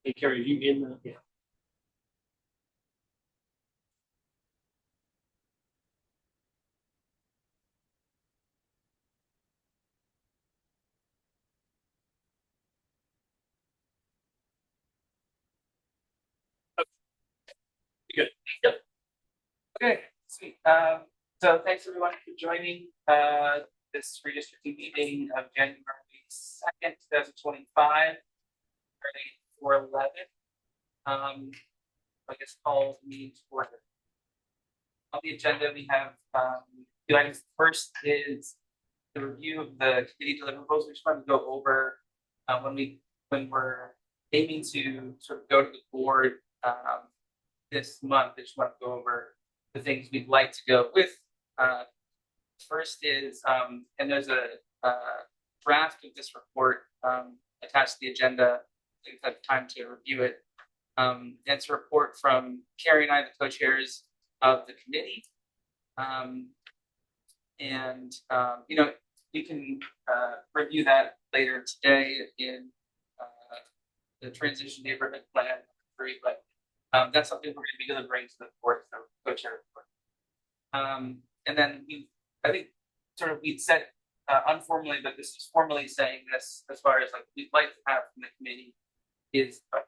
Hey, Carrie, you in the? Yeah. Good. Yep. Okay, sweet. So thanks everyone for joining this redistricting meeting of January 2nd, 2025, starting at 4:11. I guess call the meeting to order. On the agenda, we have two items. First is the review of the committee deliverables. We just want to go over when we're aiming to sort of go to the board this month. I just want to go over the things we'd like to go with. First is, and there's a draft of this report attached to the agenda. We've had time to review it. It's a report from Carrie and I, the co-chairs of the committee. You can review that later today in the transition neighborhood plan 3, but that's something we're going to be delivering to the board, so co-chair report. And then I think sort of we'd said informally, but this is formally saying this as far as like we'd like to have from the committee is a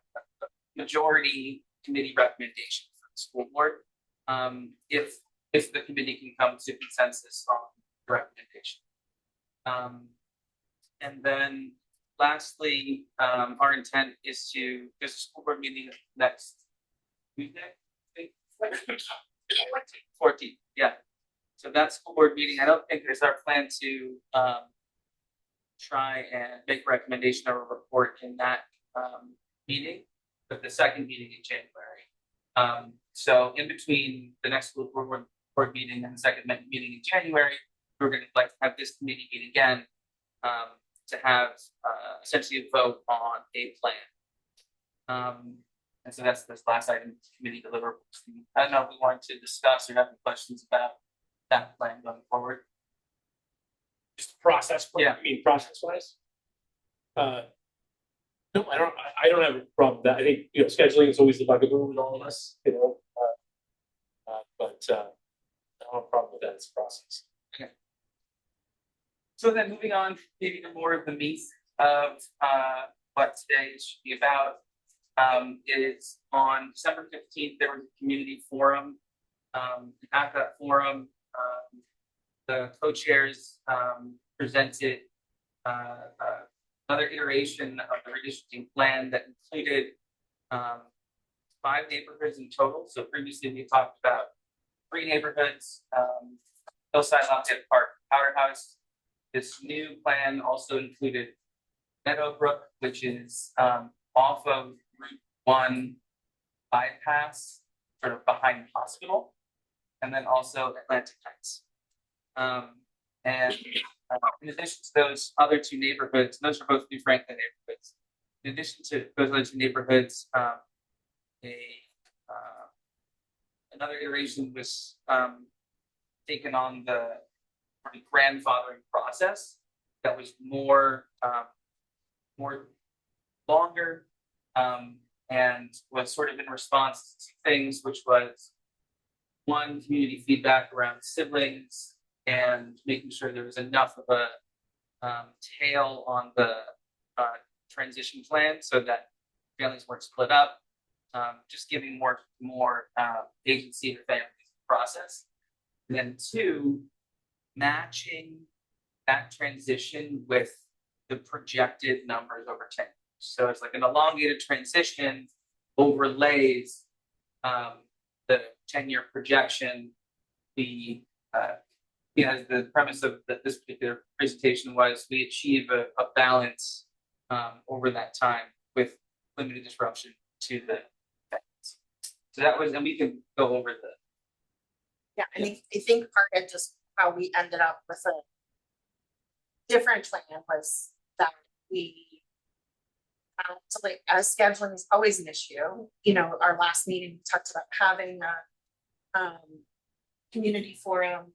majority committee recommendation for the school board. If the committee can come to consensus on the recommendation. And then lastly, our intent is to, there's a school board meeting next Tuesday, 14th, yeah. So that school board meeting, I don't think there's our plan to try and make a recommendation or a report in that meeting, but the second meeting in January. So in between the next school board meeting and the second meeting in January, we're going to like to have this committee meet again to have essentially a vote on a plan. And so that's this last item, committee deliverables. I don't know if we wanted to discuss or have any questions about that plan going forward. Just process. Yeah. I mean, process wise. No, I don't have a problem with that. I think scheduling is always the bugaboo with all of us. But I don't have a problem with that as a process. Okay. So then moving on, maybe to more of the meat of what today should be about. Is on December 15th, there was a community forum. At that forum, the co-chairs presented another iteration of the redistricting plan that included 5 neighborhoods in total. So previously we talked about 3 neighborhoods, Hillside, Lafayette Park, Powderhouse. This new plan also included Meadowbrook, which is off of Route 1 bypass, sort of behind the hospital, and then also Atlantic Heights. In addition to those other 2 neighborhoods, those are both New Franklin neighborhoods. In addition to those other 2 neighborhoods, another iteration was taken on the grandfathering process that was more longer and was sort of in response to things, which was 1, community feedback around siblings and making sure there was enough of a tail on the transition plan so that families weren't split up, just giving more agency to families in the process. And then 2, matching that transition with the projected numbers over 10 years. So it's like an elongated transition overlays the 10-year projection. The premise of this particular presentation was we achieve a balance over that time with limited disruption to the families. So that was, and we can go over the. Yeah, I think part of just how we ended up with a different plan was that we so like as scheduling is always an issue. Our last meeting we talked about having a community forum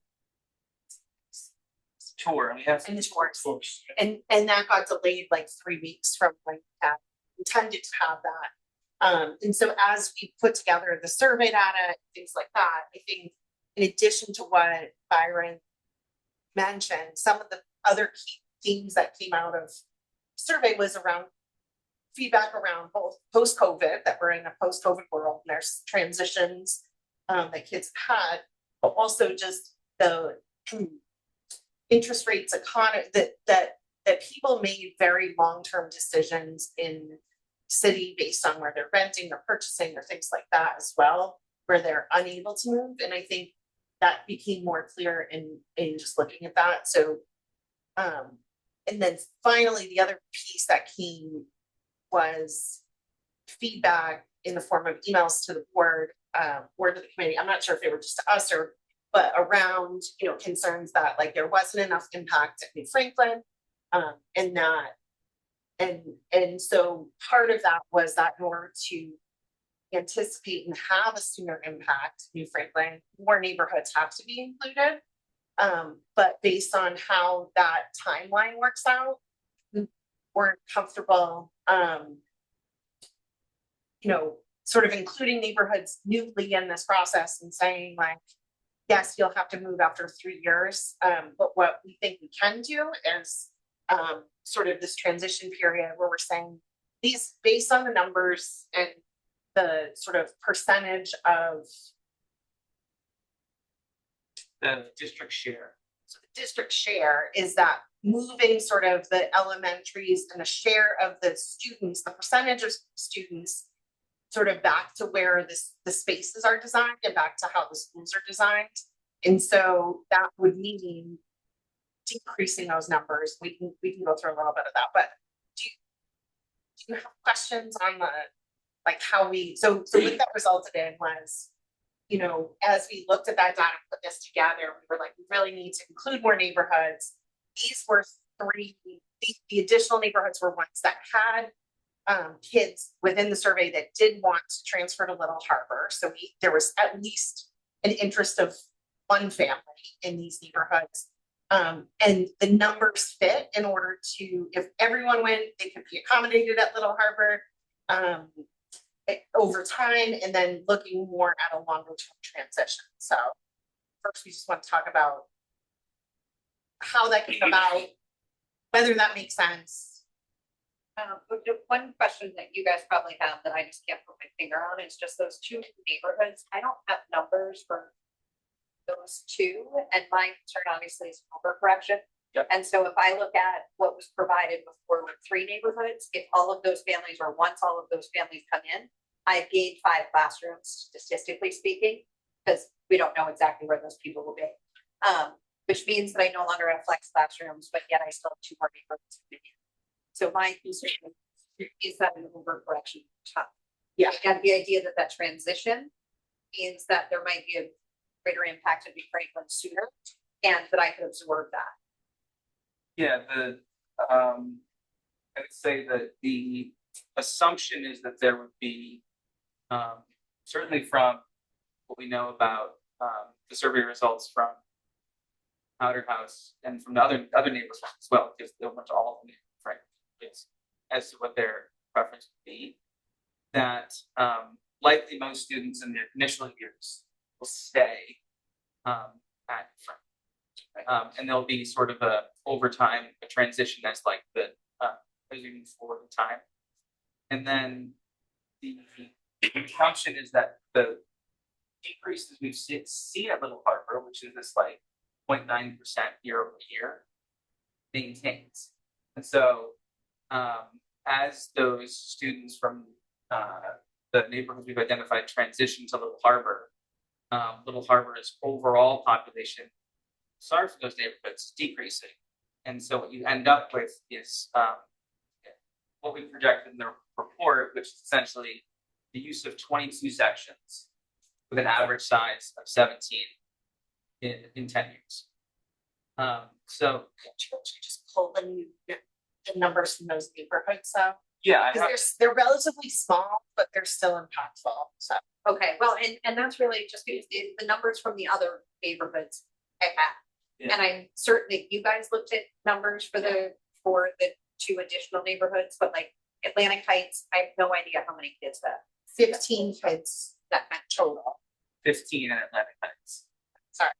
Tour, we have and the tours. Folks. And that got delayed like 3 weeks from when we had intended to have that. And so as we put together the survey data, things like that, I think in addition to what Byron mentioned, some of the other key themes that came out of survey was around feedback around both post-COVID, that we're in a post-COVID world and there's transitions that kids had, but also just the interest rates economy that people made very long-term decisions in city based on where they're renting or purchasing or things like that as well, where they're unable to move. And I think that became more clear in just looking at that. So and then finally the other piece that came was feedback in the form of emails to the board or to the committee. I'm not sure if they were just to us or but around, you know, concerns that like there wasn't enough impact at New Franklin, and that, and so part of that was that in order to anticipate and have a sooner impact, New Franklin, more neighborhoods have to be included. But based on how that timeline works out, we weren't comfortable, you know, sort of including neighborhoods newly in this process and saying like, yes, you'll have to move after 3 years. But what we think we can do is sort of this transition period where we're saying these based on the numbers and the sort of percentage of the district share. so the district share is that moving sort of the elementaries and the share of the students, the percentage of students sort of back to where the spaces are designed and back to how the schools are designed. And so that would mean decreasing those numbers. We can go through a little bit of that, but do you have questions on the like how we so what that resulted in was, you know, as we looked at that data and put this together, we were like, we really need to include more neighborhoods. These were the additional neighborhoods were ones that had kids within the survey that did want to transfer to Little Harbor. So there was at least an interest of one family in these neighborhoods. And the numbers fit in order to, if everyone went, they could be accommodated at Little Harbor over time, and then looking more at a longer term transition. So first we just want to talk about how that came about, whether that makes sense. But the one question that you guys probably have that I just can't put my finger on is just those two neighborhoods. I don't have numbers for those two, and my concern obviously is overcorrection. Yep. And so if I look at what was provided before with 3 neighborhoods, if all of those families or once all of those families come in, I've gained 5 classrooms, statistically speaking, because we don't know exactly where those people will be. Which means that I no longer have flex classrooms, but yet I still have 2 more neighborhoods. So my concern is that an overcorrection top. Yeah. And the idea that that transition means that there might be a greater impact of New Franklin sooner, and that I could absorb that. Yeah, I would say that the assumption is that there would be, certainly from what we know about the survey results from Powder House and from the other neighborhoods as well, because they went to all of them, right? As to what their preference would be, that likely most students in their initial years will stay at front, and there'll be sort of over time a transition that's like the as you move forward in time, and then the assumption is that the decreases we've seen at Little Harbor, which is this like 0.9% year over year, maintains. And so as those students from the neighborhoods we've identified transition to Little Harbor's overall population, sorry for those neighborhoods, decreasing. And so what you end up with is what we projected in the report, which is essentially the use of 22 sections with an average size of 17 in 10 years. So Could you just pull the numbers from those neighborhoods out? Yeah, I Because have, they're relatively small, but they're still impactful, so. Okay, well, and that's really just because the numbers from the other neighborhoods I have. Yeah. And I'm certain that you guys looked at numbers for the two additional neighborhoods, but like Atlantic Heights, I have no idea how many kids that 15 kids that meant. total, 15 in Atlantic Heights. sorry.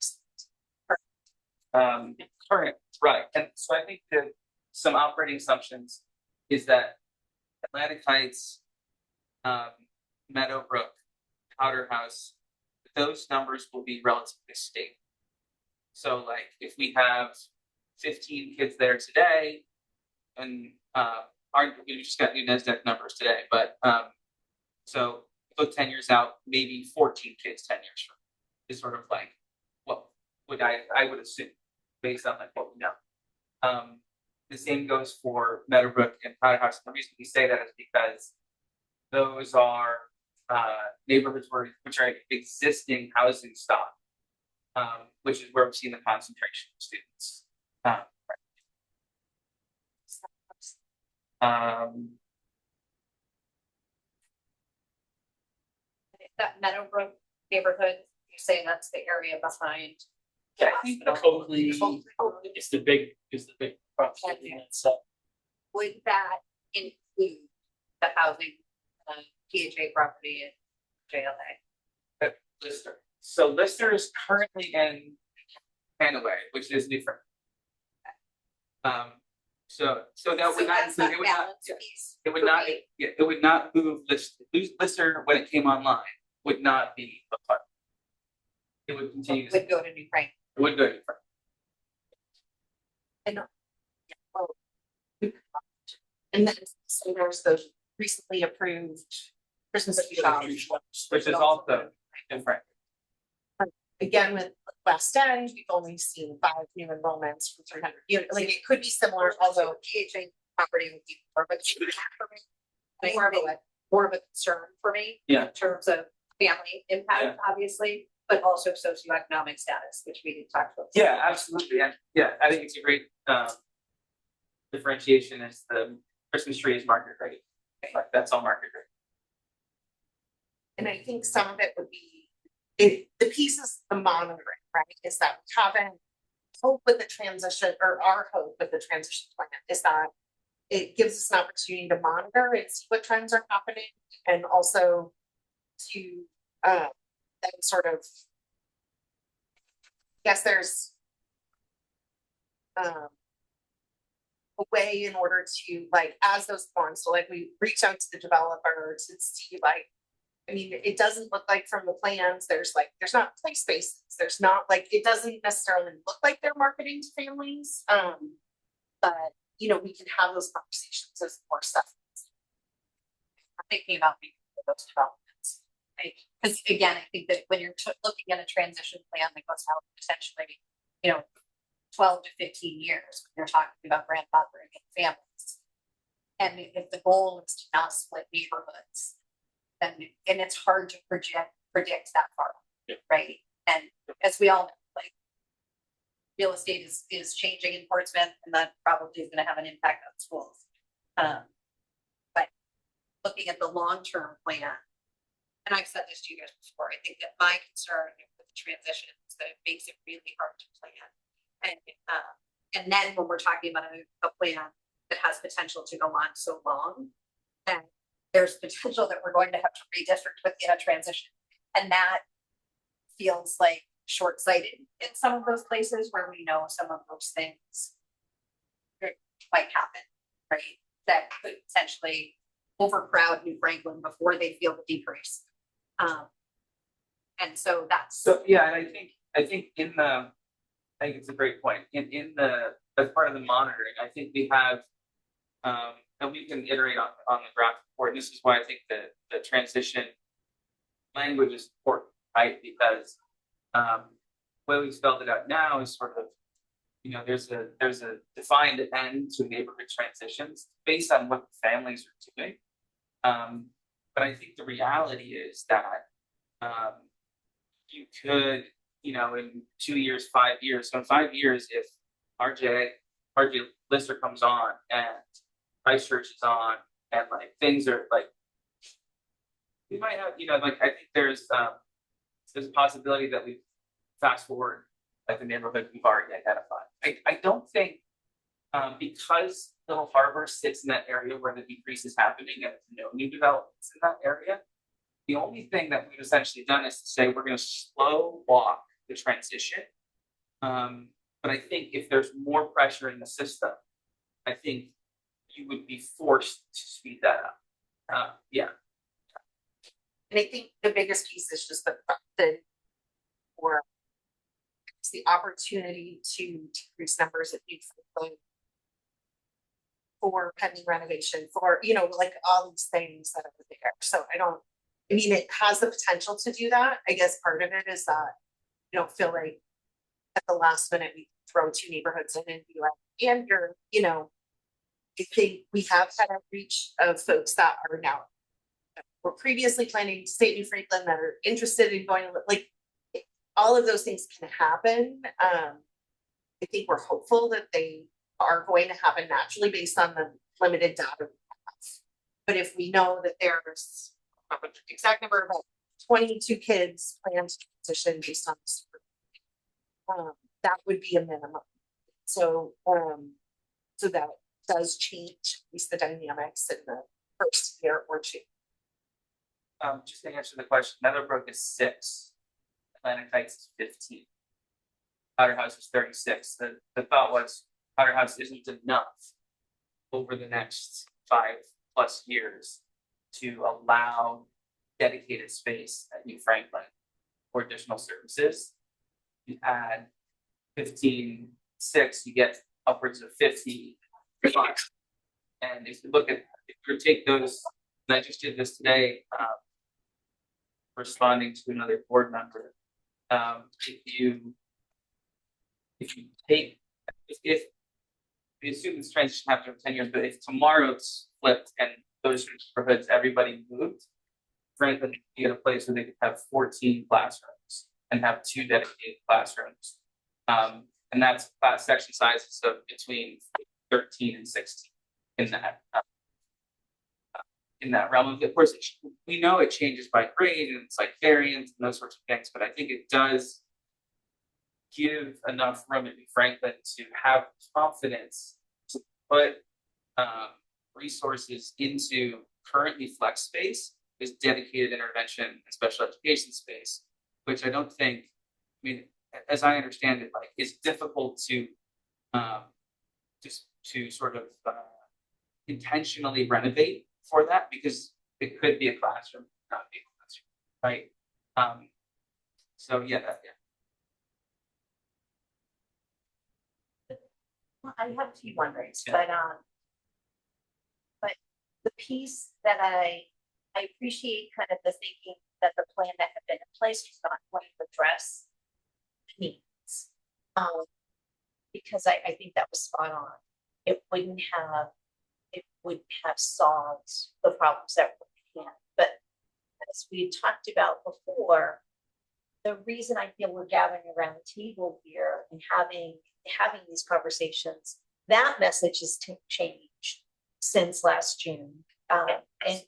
Current, right, and so I think that some operating assumptions is that Atlantic Heights, Meadowbrook, Powder House, those numbers will be relatively stable. So like if we have 15 kids there today, and we just got new NASDAQ numbers today, but so look 10 years out, maybe 14 kids 10 years from now is sort of like what would I would assume based on like what we know. The same goes for Meadowbrook and Powder House. The reason we say that is because those are neighborhoods which are existing housing stock, which is where we've seen the concentration of students. That Meadowbrook neighborhood, you say that's the area behind. Yeah, I think Coakley is the big property and stuff. Would that include the housing, PHA property in JLA? Lister. So Lister is currently in Hanaway, which is different. So that would not that's include, it would not, balance yeah, piece it would for not, me. yeah, it would not move Lister when it came online, would not be a part. It would continue to, Would go to New Frank. it would go different. And then, so there's those recently approved Christmas tree shops. Which is also different. Again, with West End, we've only seen 5 new enrollments from 300 units, like it could be similar, although PHA property would be more of a concern for me. more of a what? More of a concern for me. Yeah. In terms of family impact, Yeah. obviously, but also socioeconomic status, which we did talk about. Yeah, absolutely. And yeah, I think it's a great differentiation is the Christmas tree is market rate. Like that's all market rate. And I think some of it would be, the piece is the monitoring, right? Is that we haven't hope with the transition, or our hope with the transition plan is that it gives us an opportunity to monitor and see what trends are happening, and also to then sort of, I guess there's a way in order to, like, as those form, so like we reach out to the developer to see, like, I mean, it doesn't look like from the plans, there's not play spaces, there's not, like, it doesn't necessarily look like they're marketing to families. But, you know, we can have those conversations as more stuff. I'm thinking about those developments. Right? Because again, I think that when you're looking at a transition plan that goes out potentially, 12 to 15 years, when you're talking about grandfathering and families. And if the goal is to not split neighborhoods, then, and it's hard to predict that far, right? And as we all know, like, real estate is changing in Portsmouth, and that probably is going to have an impact on schools. But looking at the long-term plan, and I've said this to you guys before, I think that my concern with the transition is that it makes it really hard to plan. And then when we're talking about a plan that has potential to go on so long, then there's potential that we're going to have to redistrict within a transition. And that feels like short-sighted in some of those places where we know some of those things might happen, right? That could potentially overcrowd New Franklin before they feel the decrease. And so that's. So yeah, and I think I think it's a great point. In the as part of the monitoring, I think we have and we can iterate on the draft report. And this is why I think the transition language is important, right? Because the way we spelled it out now is sort of, there's a defined end to neighborhood transitions based on what the families are doing. But I think the reality is that you could, in 2 years, 5 years, so in 5 years, if RJ Lister comes on and Christchurch is on And like things are like, we might have, like I think there's a possibility that we fast forward like the neighborhood we've already identified. I don't think because Little Harbor sits in that area where the decrease is happening and no new developments in that area. The only thing that we've essentially done is to say we're going to slow walk the transition. But I think if there's more pressure in the system, I think you would be forced to speed that up. Yeah. And I think the biggest piece is just the or it's the opportunity to decrease numbers of youth for pending renovation, for, like all these things that are there. So I mean, it has the potential to do that. I guess part of it is that you don't feel like at the last minute we throw two neighborhoods in and be like, and you're, I think we have had outreach of folks that are now were previously planning to stay in New Franklin that are interested in going, like, all of those things can happen. I think we're hopeful that they are going to happen naturally based on the limited data we have. But if we know that there's not the exact number, but 22 kids planned to transition based on this, that would be a minimum. So, so that does change at least the dynamics in the first year or two. Just to answer the question, Meadowbrook is 6, Atlantic Heights is 15, Powder House is 36. The thought was Powder House isn't enough over the next 5+ years to allow dedicated space at New Franklin for additional services. You add 15, 6, you get upwards of 50. And if you look at, if you take those, and I just did this today, responding to another board member, if you take, if we assume this transition happened over 10 years, but if tomorrow it's flipped and those neighborhoods, everybody moved, Franklin could be at a place where they could have 14 classrooms and have 2 dedicated classrooms. And that's class section sizes of between 13 and 16 in that realm. Of course, we know it changes by grade and it's like variance and those sorts of things, but I think it does give enough room at New Franklin to have confidence to put resources into currently flex space, is dedicated intervention and special education space, which I don't think, I mean, as I understand it, like it's difficult to just to sort of intentionally renovate for that, because it could be a classroom, not be a classroom, right? So yeah, Well, I have 2 wonderings, Yeah. but the piece that I appreciate kind of the thinking that the plan that had been in place was not going to address the needs. Because I think that was spot on. It wouldn't have solved the problems that we had. But as we talked about before, the reason I feel we're gathering around the table here and having these conversations, that message has changed since last June. And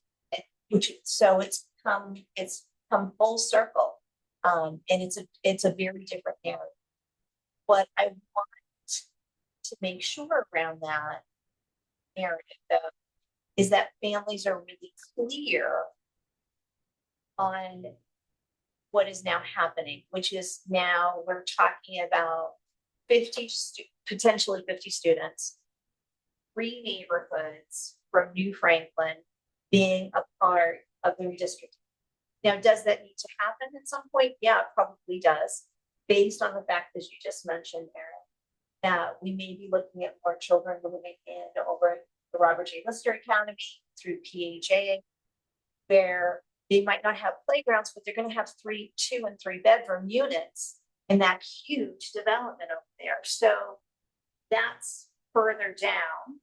so it's come full circle. And it's a very different narrative. What I want to make sure around that narrative, though, is that families are really clear on what is now happening, which is now we're talking about potentially 50 students, 3 neighborhoods from New Franklin being a part of the redistricting. Now, does that need to happen at some point? Yeah, it probably does, based on the fact that you just mentioned, Erin, that we may be looking at more children moving in over the Robert J. Lister Academy through PHA, where they might not have playgrounds, but they're going to have 2 and 3 bedroom units in that huge development over there. So that's further down,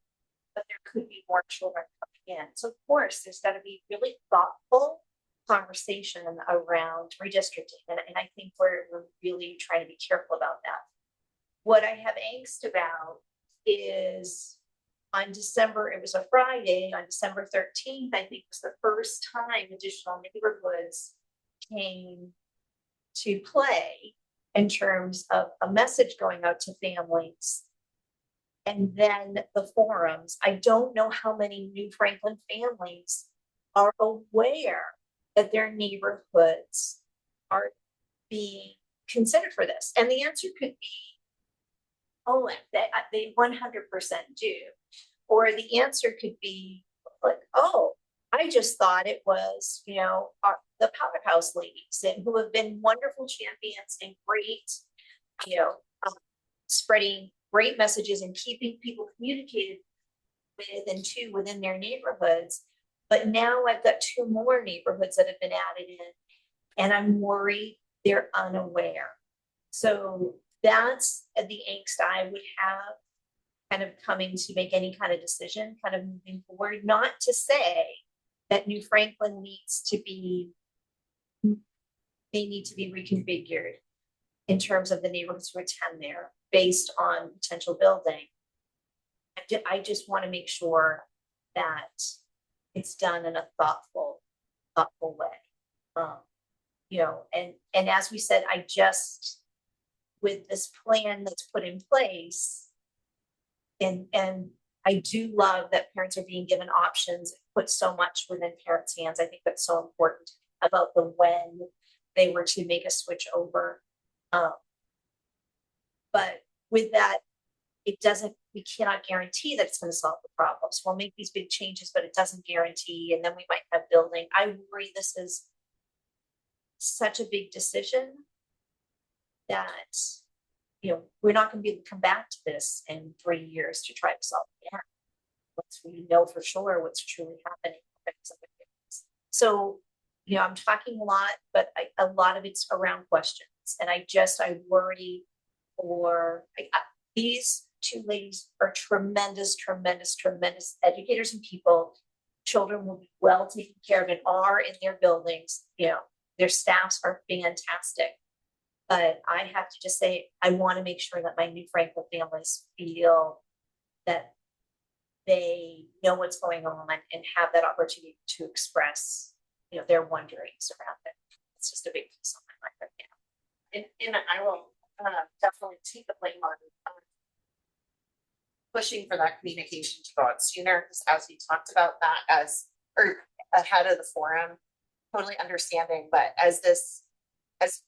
but there could be more children coming in. So of course, there's got to be really thoughtful conversation around redistricting. And I think we're really trying to be careful about that. What I have angst about is on December, it was a Friday, on December 13th, I think was the first time additional neighborhoods came to play in terms of a message going out to families. And then the forums. I don't know how many New Franklin families are aware that their neighborhoods are being considered for this. And the answer could be, oh, they 100% do. Or the answer could be like, oh, I just thought it was, you know, the powerhouse ladies and who have been wonderful champions and great, you know, spreading great messages and keeping people communicated with and to within their neighborhoods. But now I've got 2 more neighborhoods that have been added in, and I'm worried they're unaware. So that's the angst I would have kind of coming to make any kind of decision, kind of moving forward. Not to say that New Franklin needs to be, they need to be reconfigured in terms of the neighborhoods who attend there based on potential building. I just want to make sure that it's done in a thoughtful way. You know, and as we said, I just, with this plan that's put in place, and I do love that parents are being given options, put so much within parents' hands. I think that's so important about the when they were to make a switch over. But with that, it doesn't, we cannot guarantee that it's going to solve the problems. We'll make these big changes, but it doesn't guarantee, and then we might have building. I worry this is such a big decision that, you know, we're not going to be able to come back to this in 3 years to try to solve it again. Once we know for sure what's truly happening. So, you know, I'm talking a lot, but a lot of it's around questions. And I worry for, these 2 ladies are tremendous educators and people. Children will be well taken care of and are in their buildings. You know, their staffs are fantastic. But I have to just say, I want to make sure that my New Franklin families feel that they know what's going on and have that opportunity to express, you know, their wonderings around it. It's just a big piece on my mind right now. And I will definitely take the blame on pushing for that communication to go out sooner, because as we talked about that ahead of the forum, totally understanding, but as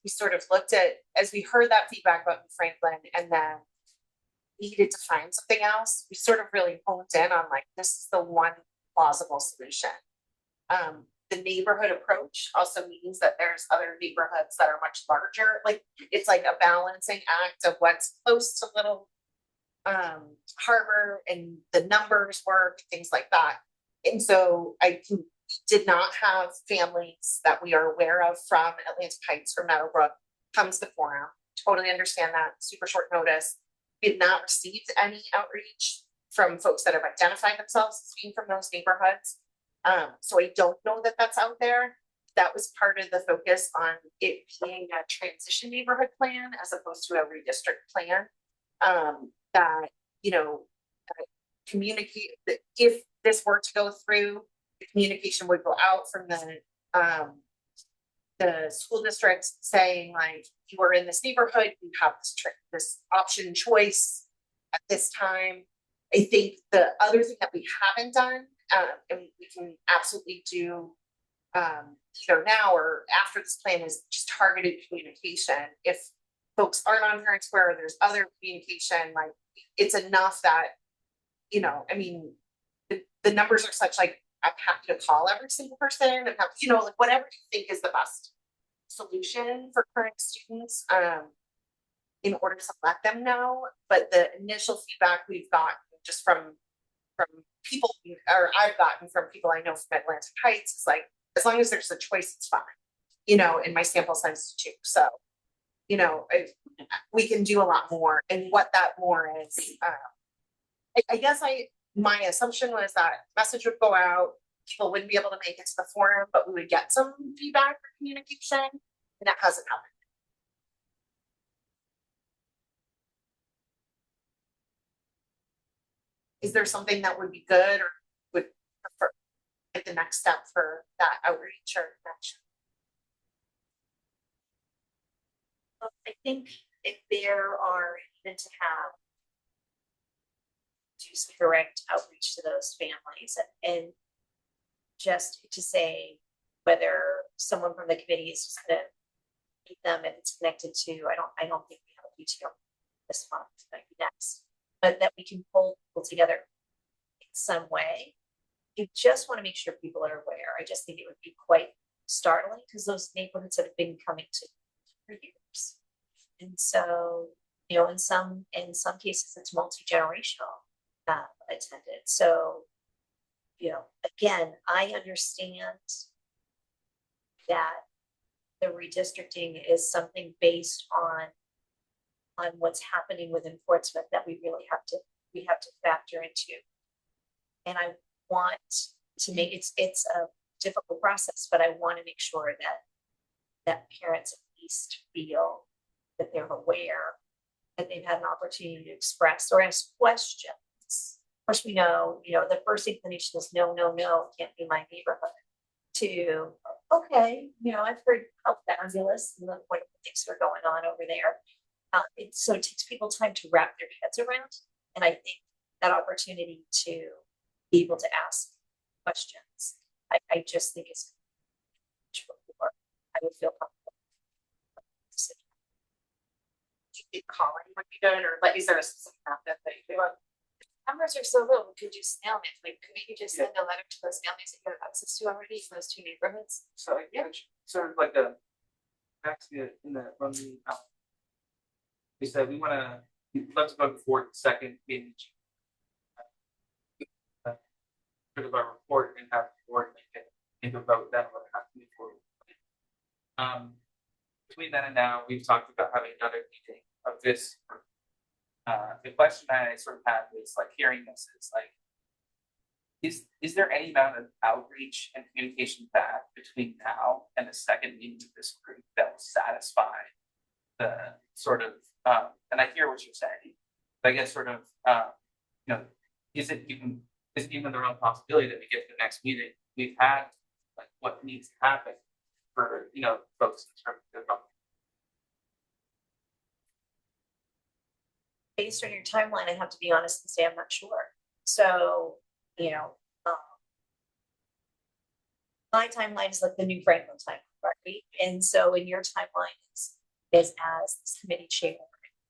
we sort of looked at, as we heard that feedback about New Franklin and then needed to find something else, we sort of really honed in on like, this is the one plausible solution. The neighborhood approach also means that there's other neighborhoods that are much larger. Like, it's like a balancing act of what's close to Little Harbor and the numbers work, things like that. And so did not have families that we are aware of from Atlantic Heights or Meadowbrook come to the forum. Totally understand that. Super short notice. We have not received any outreach from folks that have identified themselves as being from those neighborhoods. So I don't know that that's out there. That was part of the focus on it being a transition neighborhood plan as opposed to a redistrict plan. That, you know, communicate that if this were to go through, the communication would go out from the school district saying like, you are in this neighborhood, you have this option choice at this time. I think the other thing that we haven't done, and we can absolutely do either now or after this plan, is just targeted communication. If folks aren't on Parent Square, there's other communication, like it's enough that, you know, I mean, the numbers are such, like, I'm happy to call every single person and have, you know, like whatever you think is the best solution for current students in order to let them know. But the initial feedback we've got just from people, or I've gotten from people I know from Atlantic Heights, is like, as long as there's a choice, it's fine, you know, and my sample size is 2. So, you know, we can do a lot more. And what that more is, I guess my assumption was that message would go out, people wouldn't be able to make it to the forum, but we would get some feedback or communication, and that hasn't happened. is there something that would be good or would prefer like the next step for that outreach or connection? Well, I think if there are even to have do some direct outreach to those families and just to say whether someone from the committee is just gonna meet them if it's connected to, I don't think we have a PTO this month, maybe next, but that we can pull people together in some way. You just want to make sure people are aware. I just think it would be quite startling because those neighborhoods have been coming to for years. And so, you know, in some cases it's multi-generational attended. So, you know, again, I understand that the redistricting is something based on what's happening with enforcement that we really have to factor into. And I want to make it's a difficult process, but I want to make sure that parents at least feel that they're aware that they've had an opportunity to express or ask questions. Of course, we know, you know, the first inclination is no, can't be my neighborhood. To okay, you know, I've heard how fabulous and the wonderful things are going on over there. So it takes people time to wrap their heads around, and I think that opportunity to be able to ask questions, I just think is before I would feel comfortable. Do you think calling would be good, or like is there a specific method that you do? Numbers are so low, we could do snail mail, like could you just send a letter to those families that you have access to already from those two neighborhoods? So yeah, sort of like the actually in the when we said we'd love to vote for the second meeting. Sort of our report and have the board make a vote that will have to move forward. Between then and now, we've talked about having another meeting of this group. The question I sort of had was like hearing this is like, is there any amount of outreach and communication back between now and the second meeting of this group that will satisfy the sort of and I hear what you're saying, but I guess sort of you know, is it even the real possibility that we get to the next meeting we've had like what needs to happen for, you know, folks in terms of based on your timeline, I have to be honest and say I'm not sure. So, you know, my timeline is like the new Franklin timeline, right? And so in your timeline is as this committee chair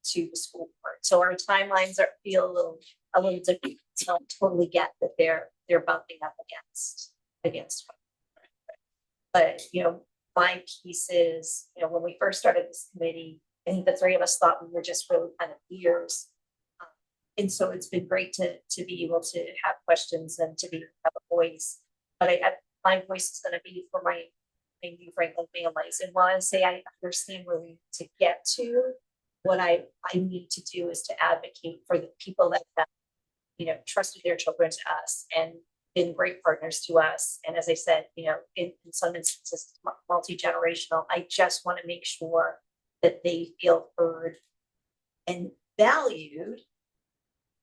to the school board. So our timelines feel a little different. So I totally get that they're bumping up against. But you know, my piece is, you know, when we first started this committee, I think the three of us thought we were just really kind of leaders. And so it's been great to be able to have questions and to have a voice. But my voice is going to be for my new Franklin families. And while I say I understand where we need to get to, what I need to do is to advocate for the people that have, you know, trusted their children to us and been great partners to us. And as I said, you know, in some instances, multi-generational. I just want to make sure that they feel heard and valued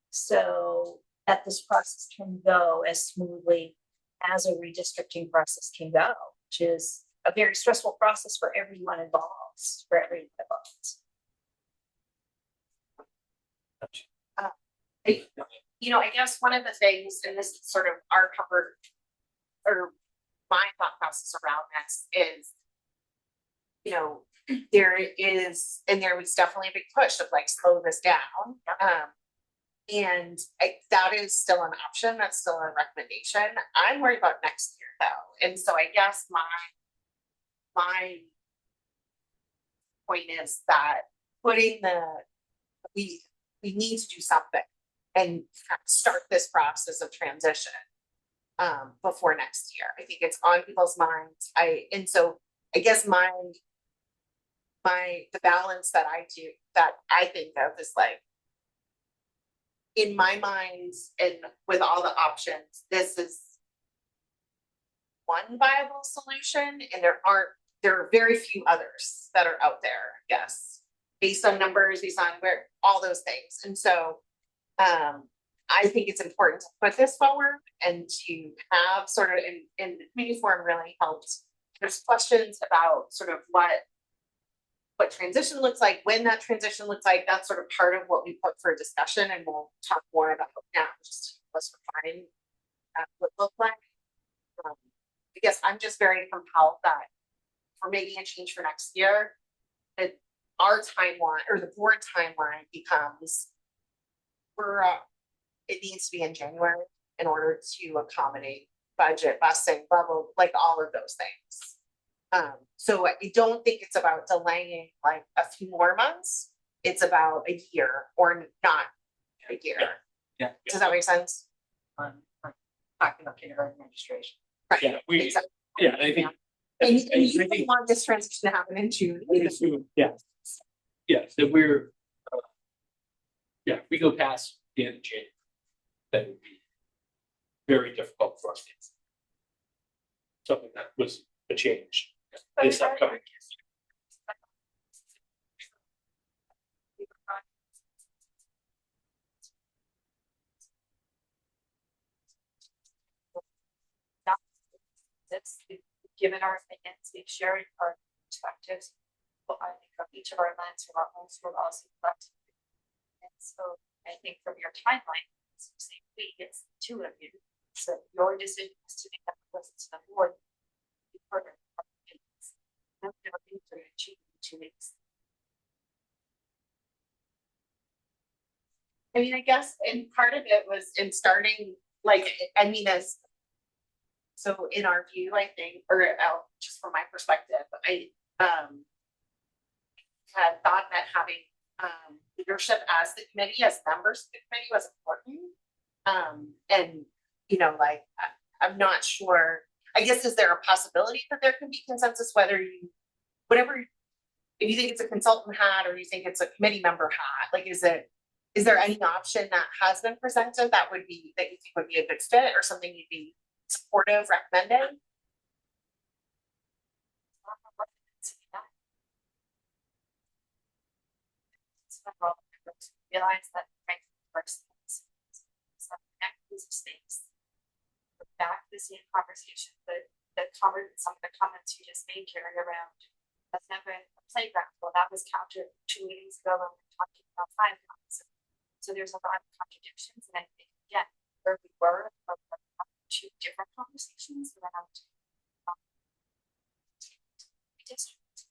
so that this process can go as smoothly as a redistricting process can go, which is a very stressful process for everyone involved, You know, I guess one of the things, and this is sort of our covered, or my thought process around this is, you know, there was definitely a big push of like slow this down. And that is still an option. That's still a recommendation. I'm worried about next year though. And so I guess my point is that we need to do something and start this process of transition before next year. I think it's on people's minds. And so I guess the balance that I think of is like, in my mind and with all the options, this is one viable solution, and there are very few others that are out there, yes, based on numbers, based on where all those things. And so I think it's important to put this forward and to have sort of in the community forum really helps. There's questions about sort of what transition looks like, when that transition looks like, that's sort of part of what we put for discussion, and we'll talk more about now, just let's refine that would look like. I guess I'm just very compelled that for making a change for next year, that our timeline or the board timeline becomes it needs to be in January in order to accommodate budget, busing, bubble, like all of those things. So I don't think it's about delaying like a few more months. It's about a year or not a year. Yeah. Does that make sense? Talking about kindergarten registration. Right. Yeah, Exactly. yeah, I think. And I you think- don't want this transition to happen in June. Yeah. Yeah, so we're. If we go past the end of January, that would be very difficult for us. Something that was a change this upcoming. That's, we've given our opinions, we've shared our perspectives. But I think of each of our lens from our own school also reflect. And so I think from your timeline, it's the same week, it's the two of you. So your decision is to make that proposal to the board. Be part of our opinions. Then we have a thing to achieve in 2 weeks. I mean, I guess, and part of it was in starting, like, I mean, as. So in our view, I think, or just from my perspective, I had thought that having leadership as the committee, as members of the committee was important. And, you know, like, I'm not sure, I guess, is there a possibility that there can be consensus whether you, whatever, if you think it's a consultant hat or you think it's a committee member hat, like, is there any option that has been presented that would be, that you think would be a good fit or something you'd be supportive, recommending? Realize that first space. Back to the same conversation, some of the comments you just made, Karen, around that's never a playground. Well, that was countered 2 meetings ago when we were talking about time. So there's a lot of contradictions, and I think again, where we were two different conversations around district.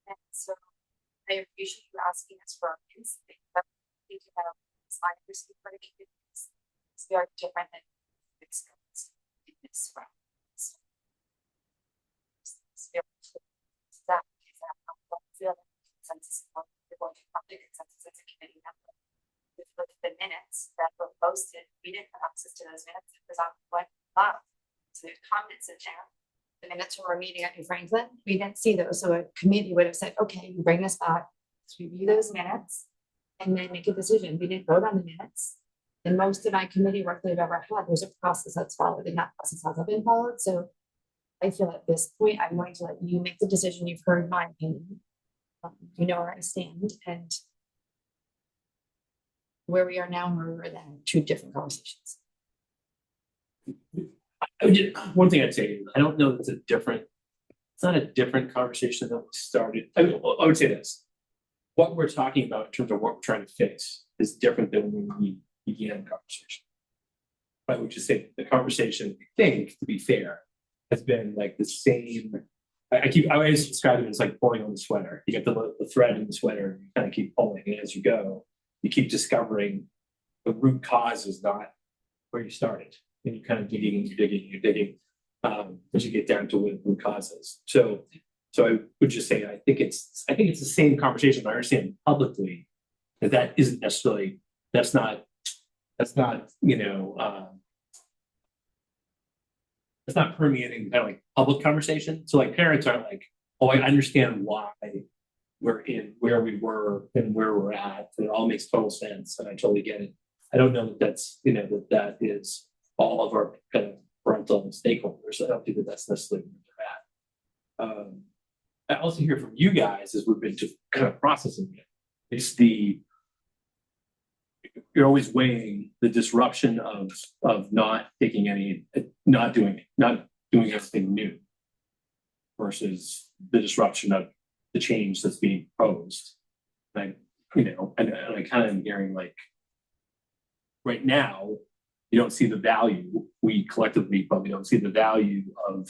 And so I appreciate you asking us for our insight, but thinking about slide receipt for the communities is very different than experience in this round. So it's very clear that is that I don't feel like consensus or we're going to come to consensus as a committee member. With the minutes that were posted, we didn't have access to those minutes because I went live. So there's comments in there. The minutes from our meeting at New Franklin, we didn't see those. So a committee would have said, okay, you bring us back, let's review those minutes and then make a decision. We didn't vote on the minutes. And most of my committee work that I've ever had, there's a process that's followed and that process hasn't been followed. So I feel at this point, I'm going to let you make the decision. You've heard my opinion. You know where I stand, and where we are now and where we were then, two different conversations. One thing I'd say is I don't know that it's not a different conversation that we started. I would say this. What we're talking about in terms of what we're trying to fix is different than when we began the conversation. I would just say the conversation, I think, to be fair, has been like the same. I always describe it as like pulling on the sweater. You get the thread in the sweater, you kind of keep pulling, and as you go, you keep discovering the root cause is not where you started. And you're kind of digging, you're digging, as you get down to what root causes. So I would just say I think it's the same conversation, but I understand publicly that isn't necessarily that's not you know it's not permeating kind of like public conversation. So like parents aren't like, oh, I understand why we're in where we were and where we're at. And it all makes total sense, and I totally get it. I don't know that that's that is all of our kind of parental stakeholders. I don't think that that's necessarily where they're at. I also hear from you guys as we've been just kind of processing it. It's you're always weighing the disruption of not taking any, not doing anything new versus the disruption of the change that's being proposed. Like, and I kind of am hearing like, right now, you don't see the value, we collectively probably don't see the value of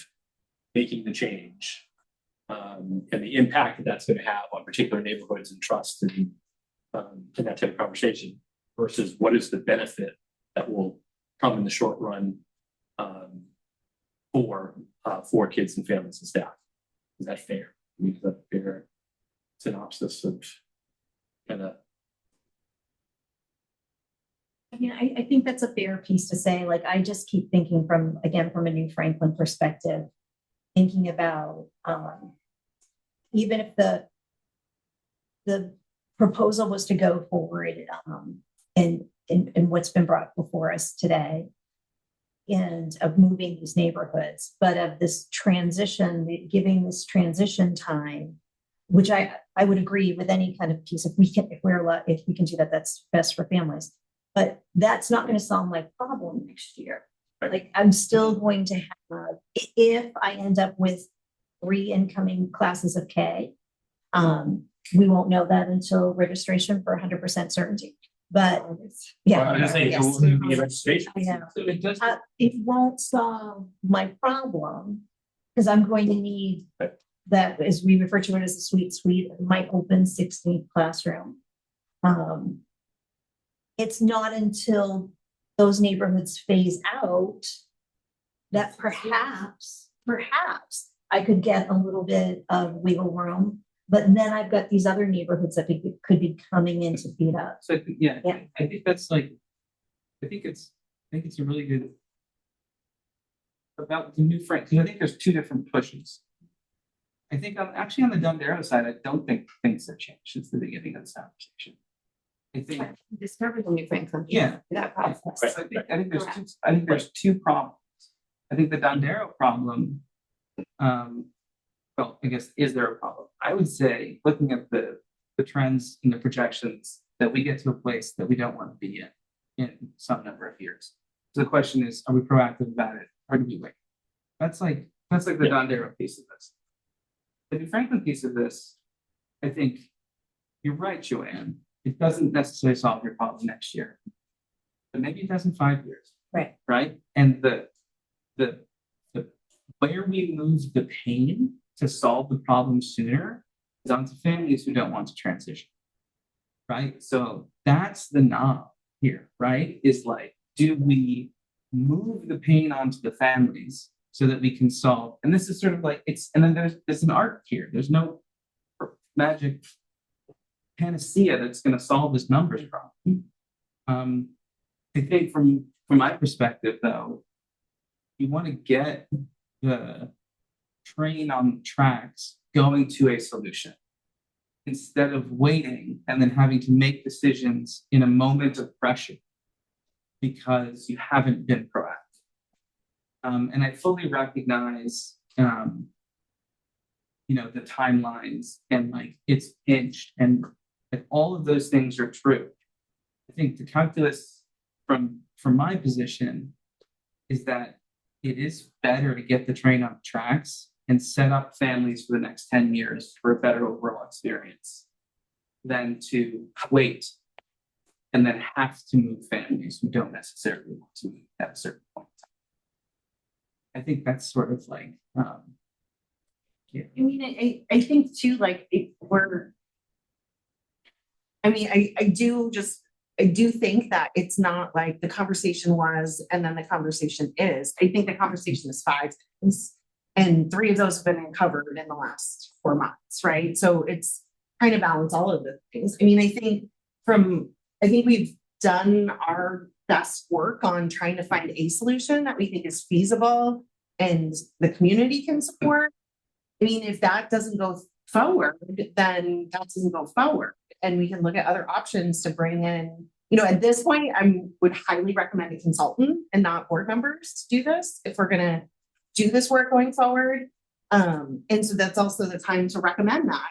making the change. And the impact that that's going to have on particular neighborhoods and trust and that type of conversation versus what is the benefit that will come in the short run for kids and families and staff. Is that fair? I mean, is that a fair synopsis of kind of? I mean, I think that's a fair piece to say. Like, I just keep thinking from a New Franklin perspective, thinking about even if the proposal was to go forward and what's been brought before us today, and of moving these neighborhoods, but of this transition, giving this transition time, which I would agree with any kind of piece. If we can do that, that's best for families. But that's not going to solve my problem next year. Right. Like, I'm still going to have, if I end up with 3 incoming classes of K, we won't know that until registration for 100% certainty. But yeah, I'm just saying, yes. it won't be a registration. I know. It does. It won't solve my problem because I'm going to need that, as we refer to it as a suite, my open 16th classroom. It's not until those neighborhoods phase out that perhaps I could get a little bit of wiggle room, but then I've got these other neighborhoods that could be coming in to feed up. So yeah, Yeah. I think that's like, I think it's a really good about the New Frank, because I think there's 2 different pushes. I think actually on the Dundero side, I don't think things have changed since the beginning of this conversation. I think Discovered the New Franklin. Yeah. That process. I think there's 2 problems. I think the Dondero problem, well, I guess, is there a problem? I would say, looking at the trends and the projections, that we get to a place that we don't want to be in some number of years. So the question is, are we proactive about it, or do we wait? That's like the Dondero piece of this. The New Franklin piece of this, I think you're right, Joanne. It doesn't necessarily solve your problem next year, but maybe it does in 5 years. Right. Right. And the where we move the pain to solve the problem sooner is onto families who don't want to transition. Right. So that's the knob here, right? Is like, do we move the pain onto the families so that we can solve? And this is sort of like and then there's an art here. There's no magic panacea that's going to solve this numbers problem. I think from my perspective, though, you want to get the train on the tracks going to a solution instead of waiting and then having to make decisions in a moment of pressure because you haven't been proactive. And I fully recognize, the timelines and like it's pinched and all of those things are true. I think the calculus from my position is that it is better to get the train on the tracks and set up families for the next 10 years for a better overall experience than to wait and then have to move families who don't necessarily want to move at a certain point. I think that's sort of like, I mean, I think too, like I do think that it's not like the conversation was, and then the conversation is. I think the conversation is 5 things, and 3 of those have been covered in the last 4 months, right? So it's trying to balance all of the things. I mean, I think we've done our best work on trying to find a solution that we think is feasible and the community can support. I mean, if that doesn't go forward, then that doesn't go forward. And we can look at other options to bring in, at this point, I would highly recommend a consultant and not board members to do this if we're gonna do this work going forward. And so that's also the time to recommend that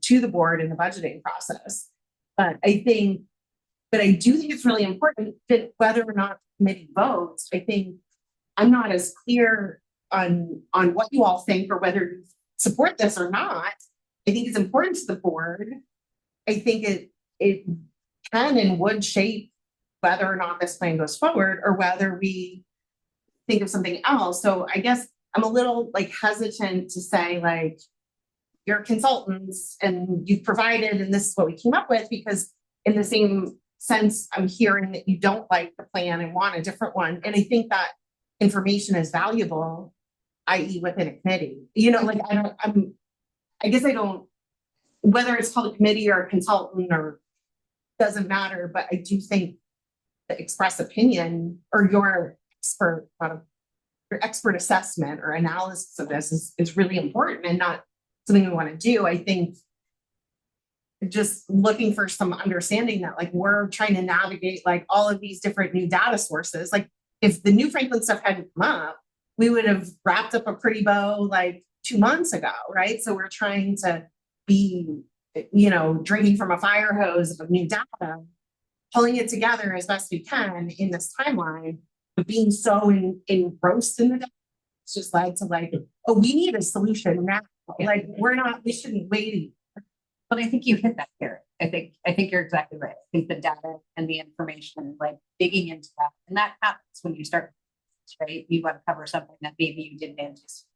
to the board in the budgeting process. But I think But I do think it's really important that whether or not the committee votes, I think I'm not as clear on what you all think or whether you support this or not. I think it's important to the board. I think it can and would shape whether or not this plan goes forward or whether we think of something else. So I guess I'm a little like hesitant to say like, you're consultants and you've provided and this is what we came up with, because in the same sense, I'm hearing that you don't like the plan and want a different one. And I think that information is valuable, i.e. within a committee. You know, like I guess I don't, whether it's called a committee or a consultant or doesn't matter, but I do think the express opinion or your expert assessment or analysis of this is really important and not something we want to do. I think just looking for some understanding that like we're trying to navigate like all of these different new data sources. Like if the New Franklin stuff hadn't come up, we would have wrapped up a pretty bow like 2 months ago, right? So we're trying to be, you know, drinking from a fire hose of new data, pulling it together as best we can in this timeline, but being so engrossed in the data, it's just led to like, oh, we need a solution now. Like we shouldn't wait. But I think you hit that here. I think you're exactly right. I think the data and the information, like digging into that, and that happens when you start, right? You want to cover something that maybe you didn't anticipate.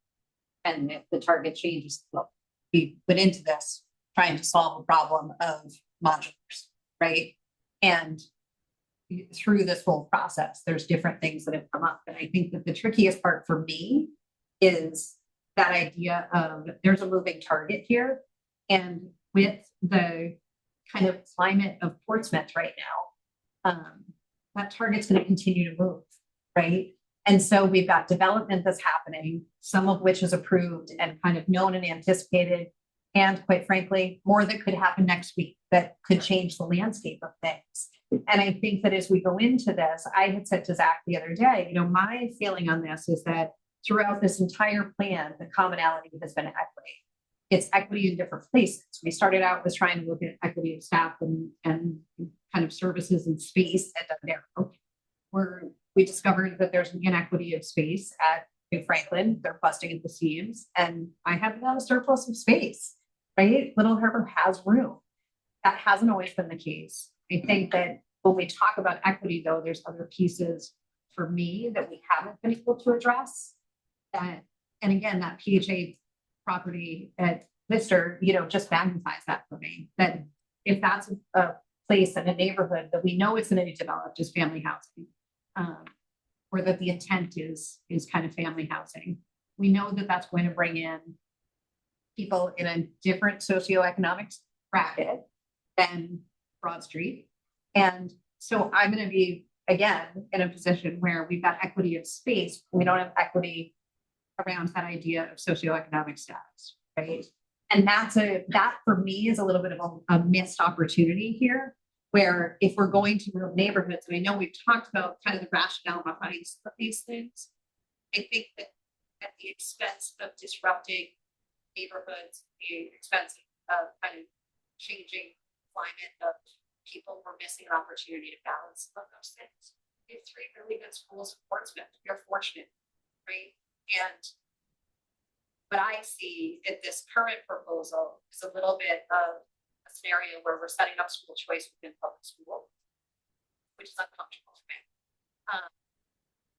And if the target changes, well, we went into this trying to solve a problem of modulars, right? And through this whole process, there's different things that have come up. And I think that the trickiest part for me is that idea of there's a moving target here. And with the kind of climate of Portsmouth right now, that target's going to continue to move, right? And so we've got development that's happening, some of which is approved and kind of known and anticipated. And quite frankly, more that could happen next week that could change the landscape of things. And I think that as we go into this, I had said to Zach the other day, you know, my feeling on this is that throughout this entire plan, the commonality has been equity. It's equity in different places. We started out with trying to look at equity of staff and kind of services and space at Darrow, where we discovered that there's an inequity of space at New Franklin. They're busting at the seams, and I have a surplus of space, right? Little Harbor has room. That hasn't always been the case. I think that when we talk about equity, though, there's other pieces for me that we haven't been able to address. And again, that PHA property at Lister, you know, just magnifies that for me. That if that's a place in a neighborhood that we know is going to be developed as family housing, or that the intent is kind of family housing, we know that that's going to bring in people in a different socioeconomic bracket than Broad Street. And so I'm going to be, again, in a position where we've got equity of space. We don't have equity around that idea of socioeconomic status, right? And that for me is a little bit of a missed opportunity here, where if we're going to move neighborhoods, and I know we've talked about kind of the rationale behind these things, I think that at the expense of disrupting neighborhoods, the expense of kind of changing climate of people, we're missing an opportunity to balance both those things. We have 3 really good schools in Portsmouth. We're fortunate, right? And what I see at this current proposal is a little bit of a scenario where we're setting up school choice within public school, which is uncomfortable for me.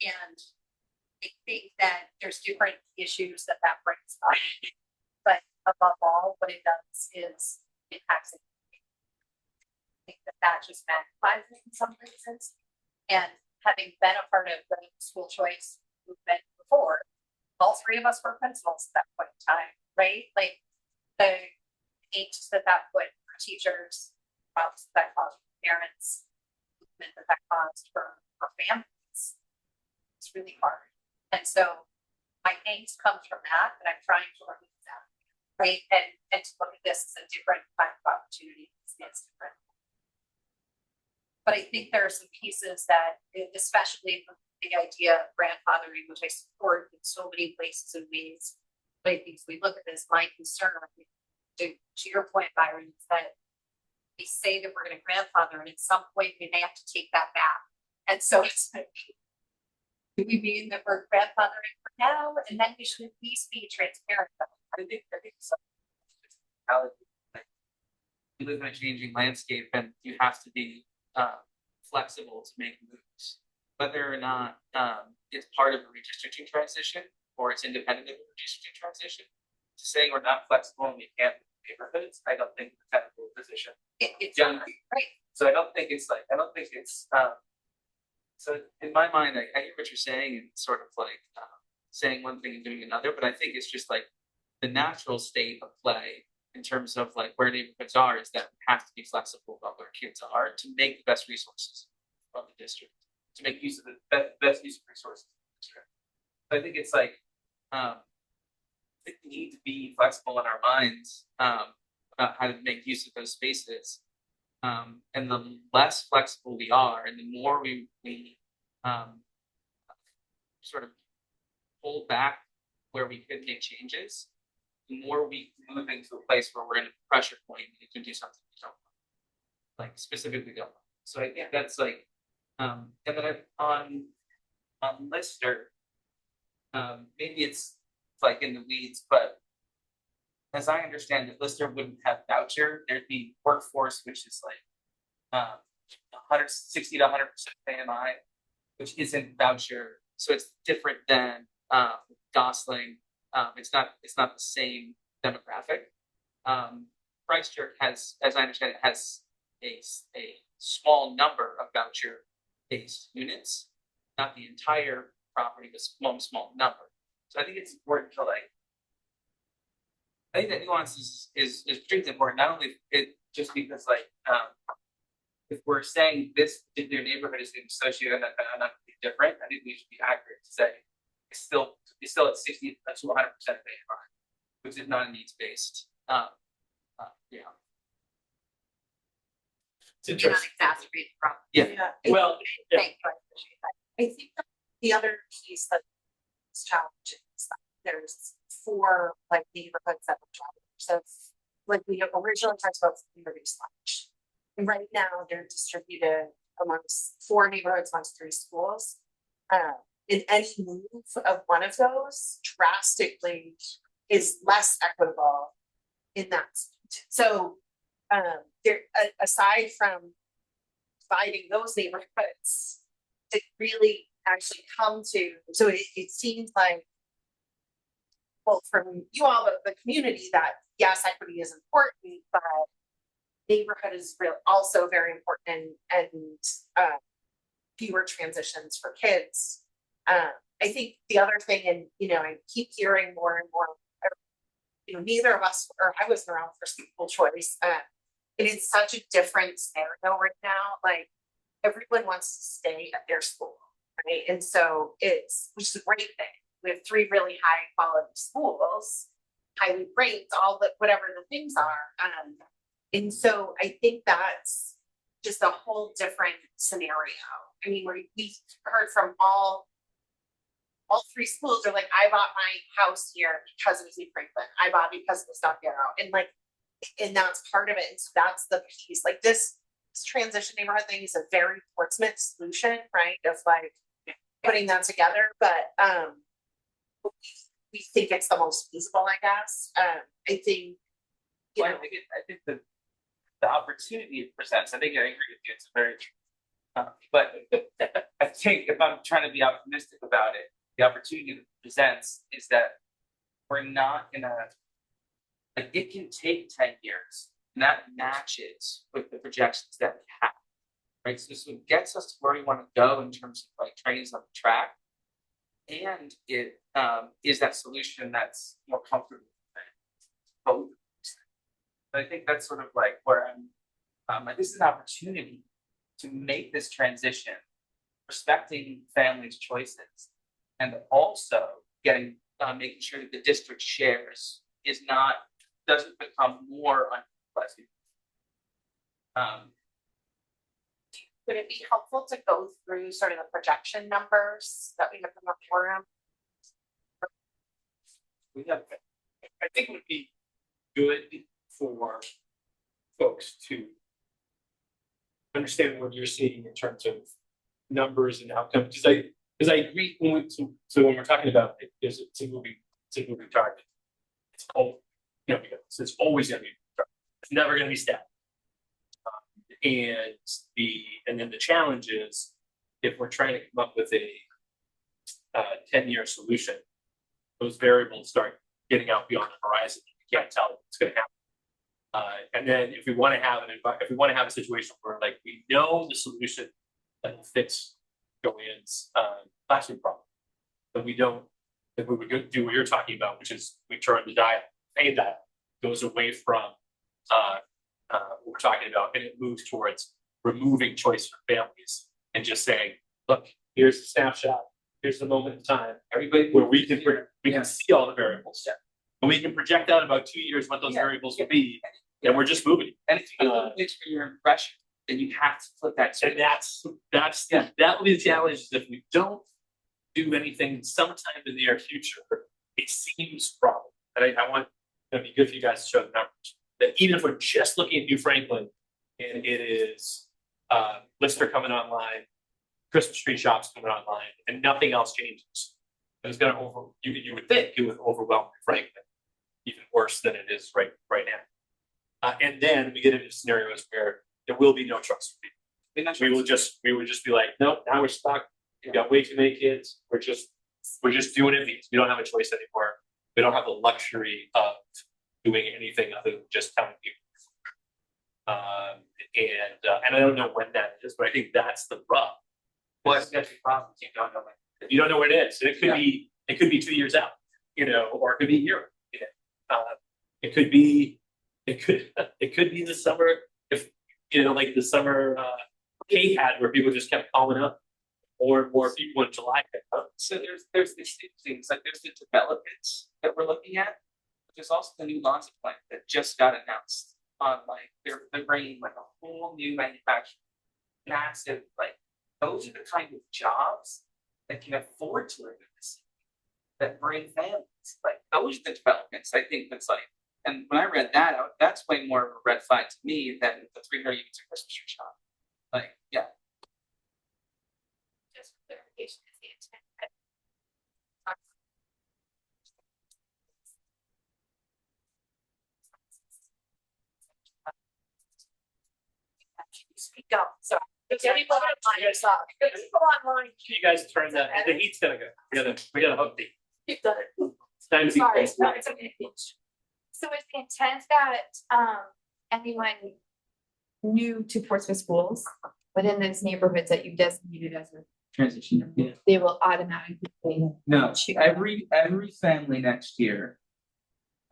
And I think that there's different issues that brings up, but above all, what it does is it impacts it. I think that just magnifies it in some places. And having been a part of the school choice movement before, all 3 of us were principals at that point in time, right? Like the angst that put for teachers, problems that caused for parents, movement that caused for families. It's really hard. And so my angst comes from that, and I'm trying to work with that, right? And to look at this as a different kind of opportunity. It's different. But I think there are some pieces that, especially the idea of grandfathering, which I support in so many places and ways, but I think as we look at this, my concern, to your point, Byron, is that we say that we're gonna grandfather, and at some point we may have to take that back. And so it's like, do we mean that we're grandfathering for now, and then we should at least be transparent about it? I think so. Like, you live in a changing landscape, and you have to be flexible to make moves, whether or not it's part of a redistricting transition or it's independent of a redistricting transition. Saying we're not flexible and we can't do neighborhoods, I don't think it's a technical position. It's Yeah. not right. So I don't think it's so in my mind, I hear what you're saying, and sort of like saying one thing and doing another, but I think it's just like the natural state of play in terms of like where neighborhoods are is that we have to be flexible about where kids are to make the best resources of the district, to make use of the best use of resources of the district. So I think it's like I think we need to be flexible in our minds about how to make use of those spaces. And the less flexible we are, and the more we sort of hold back where we could make changes, the more we move into a place where we're in a pressure point and we can do something we don't want, like specifically don't want. So I think that's like, and then on Lister, maybe it's like in the weeds, but as I understand it, Lister wouldn't have voucher. There'd be workforce, which is like 160 to 100% AMI, which isn't voucher. So it's different than Gosling. It's not the same demographic. Christchurch has, as I understand it, has a small number of voucher-based units, not the entire property, but small number. So I think it's important to like. I think that nuance is particularly important. Not only it just because like if we're saying this particular neighborhood is socioeconomically different, I think we should be accurate to say it's still at 60 to 100% of AMI, which is not a needs based. Yeah. It's Not interesting. exacerbate the problem. Yeah. Well, yeah. Thank you, I appreciate that. I think the other piece that is challenging is that there's 4 like neighborhoods that we're trying. So like we originally talked about community lunch. And right now they're distributed amongst 4 neighborhoods amongst 3 schools. In any move of one of those drastically is less equitable in that. So there aside from dividing those neighborhoods to really actually come to, so it seems like, well, from you all, the community, that yes, equity is important, but neighborhood is really also very important, and fewer transitions for kids. I think the other thing, and I keep hearing more and more, neither of us, or I wasn't around for school choice. It is such a different scenario right now. Like everyone wants to stay at their school, right? And so which is a great thing. We have 3 really high quality schools, highly ranked, all the whatever the things are. And so I think that's just a whole different scenario. I mean, we heard from all 3 schools are like, I bought my house here because it was New Franklin. I bought it because it was Dock Arrow. And that's part of it. And so that's the piece. Like this transition neighborhood thing is a very Portsmouth solution, right? Of like putting that together. But we think it's the most feasible, I guess. I think I think the opportunity it presents, I think I agree with you, it's a very but I think if I'm trying to be optimistic about it, the opportunity that it presents is that we're not in a, like it can take 10 years, and that matches with the projections that we have, right? So it gets us to where we want to go in terms of like trains on the track, and it is that solution that's more comfortable with both. I think that's sort of like where I'm like, this is an opportunity to make this transition, respecting families' choices, and also getting making sure that the district shares doesn't become more unpleasant. would it be helpful to go through sort of the projection numbers that we have in the forum? I think it would be good for folks to understand what you're seeing in terms of numbers and outcomes, because I agree so when we're talking about it, it's a moving target. It's always, because it's always gonna be, it's never gonna be static. And then the challenge is if we're trying to come up with a 10-year solution, those variables start getting out beyond the horizon. You can't tell what's going to happen. And then if we want to have a situation where like we know the solution that will fix Joanne's classroom problem, then we would do what you're talking about, which is we turn the dial, goes away from what we're talking about, and it moves towards removing choice for families and just saying, look, here's a snapshot, here's the moment in time, everybody where we can see all the variables, and we can project out about 2 years what those variables will be, and we're just moving. And if you don't wait for your impression, then you have to flip that switch. And that will be the challenge. Is if we don't do anything sometime in the near future, it seems probable. And I want it'd be good for you guys to show the numbers. That even if we're just looking at New Franklin, and it is Lister coming online, Christmas tree shops coming online, and nothing else changes, it's going to you would think it would overwhelm New Franklin even worse than it is right now. And then we get into scenarios where there will be no trust for people. We would just be like, nope, now we're stuck. We got way too many kids. We're just doing it because we don't have a choice anymore. We don't have the luxury of doing anything other than just telling people. And I don't know when that is, but I think that's the rub. Well, it's gonna be problems you don't know when. You don't know where it is. And it could be 2 years out, or it could be a year. It could be the summer, if like the summer Kate had, where people just kept calling up, or more people in July kept coming. So there's these things, like there's the developments that we're looking at, but there's also the new Lonza plant that just got announced on, like they're bringing like a whole new manufacturing, massive, like those are the kind of jobs that can afford to live in this, that bring families. Like those are the developments I think that's like. And when I read that out, that's way more of a red flag to me than the 300 units of Christmas tree shop. Like, yeah. Just for clarification, is the intent speak up, so. If anyone online is up, people online. You guys turn the heat's gonna go. We gotta hook the. You've done it. It's time to be Sorry, close. no, it's okay. So is the intent that anyone new to Portsmouth schools within those neighborhoods that you designated as a, Transition. Yeah. they will automatically No, choose? every family next year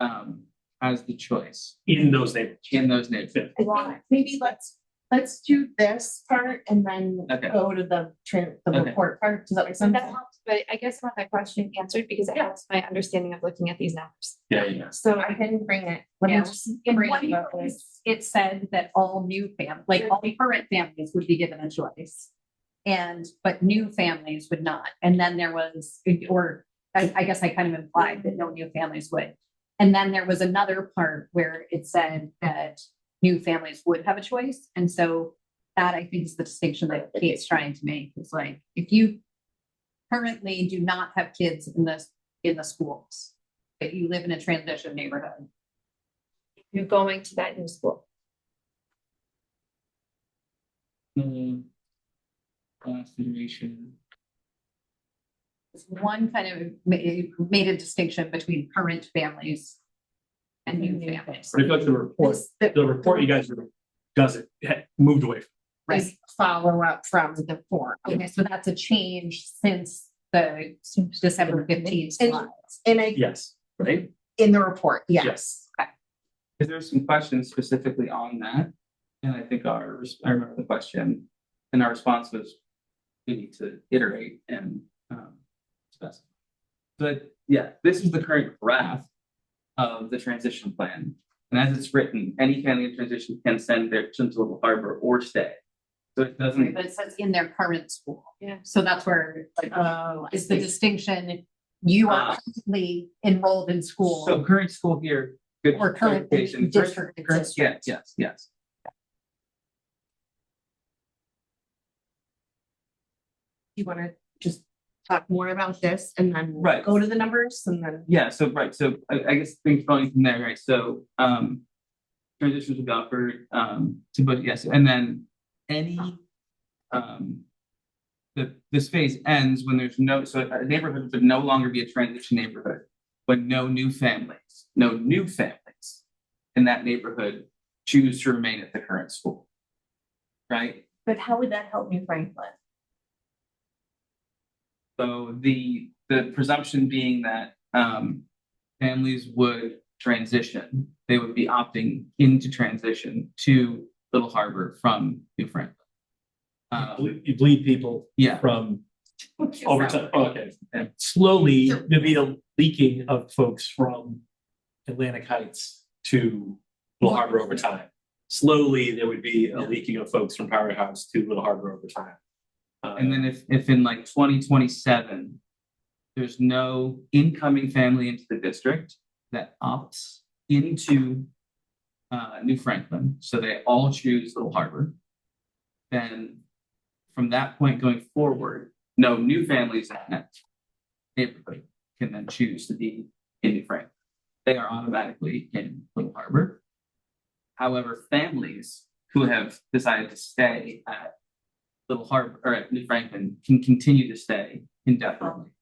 has the choice In those neighborhoods. in those neighborhoods. Why? Maybe let's do this part and then Okay. go to the Okay. report part. Does that make So sense? that helps, but I guess I want that question answered because it helps my understanding of looking at these numbers. Yeah. So I can bring it. Let me Yeah. just In bring one it up. place, it said that all new like all current families would be given a choice. But new families would not. And then there was, or I guess I kind of implied that no new families would. And then there was another part where it said that new families would have a choice. And so that I think is the distinction that Kate's trying to make. It's like, if you currently do not have kids in the schools, but you live in a transition neighborhood, You're going to that new school. Consideration. one kind of made a distinction between current families and new families. But I feel like the report you guys doesn't moved away from. Is follow up from the form. Okay, so that's a change since the December 15th And- slides. And Yes, right? in the report, yes. Because there's some questions specifically on that, and I think I remember the question, and our response was, we need to iterate and specify. But yeah, this is the current draft of the transition plan, and as it's written, any family in transition can send their children to Little Harbor or stay. So it doesn't. But it says in their current school. Yeah. So that's where is the distinction. You are currently enrolled in school. So current school here. Good Or current clarification. district. Yes. You wanna just talk more about this and then Right. go to the numbers and then. Yeah, so right, so I guess things going from there, right? So transitions will be offered to both, yes, and then any this phase ends when there's no, so a neighborhood would no longer be a transition neighborhood when no new families in that neighborhood choose to remain at the current school. Right? But how would that help New Franklin? So the presumption being that families would transition, they would be opting into transition to Little Harbor from New Franklin. You bleed people Yeah. from over time. Oh, okay. And slowly, there'll be a leaking of folks from Atlantic Heights to Little Harbor over time. Slowly, there would be a leaking of folks from Powerhouse to Little Harbor over time. And then if in like 2027, there's no incoming family into the district that opts into New Franklin, so they all choose Little Harbor, then from that point going forward, no new families in that neighborhood can then choose to be in New Franklin. They are automatically in Little Harbor. However, families who have decided to stay at Little Harbor or at New Franklin can continue to stay indefinitely,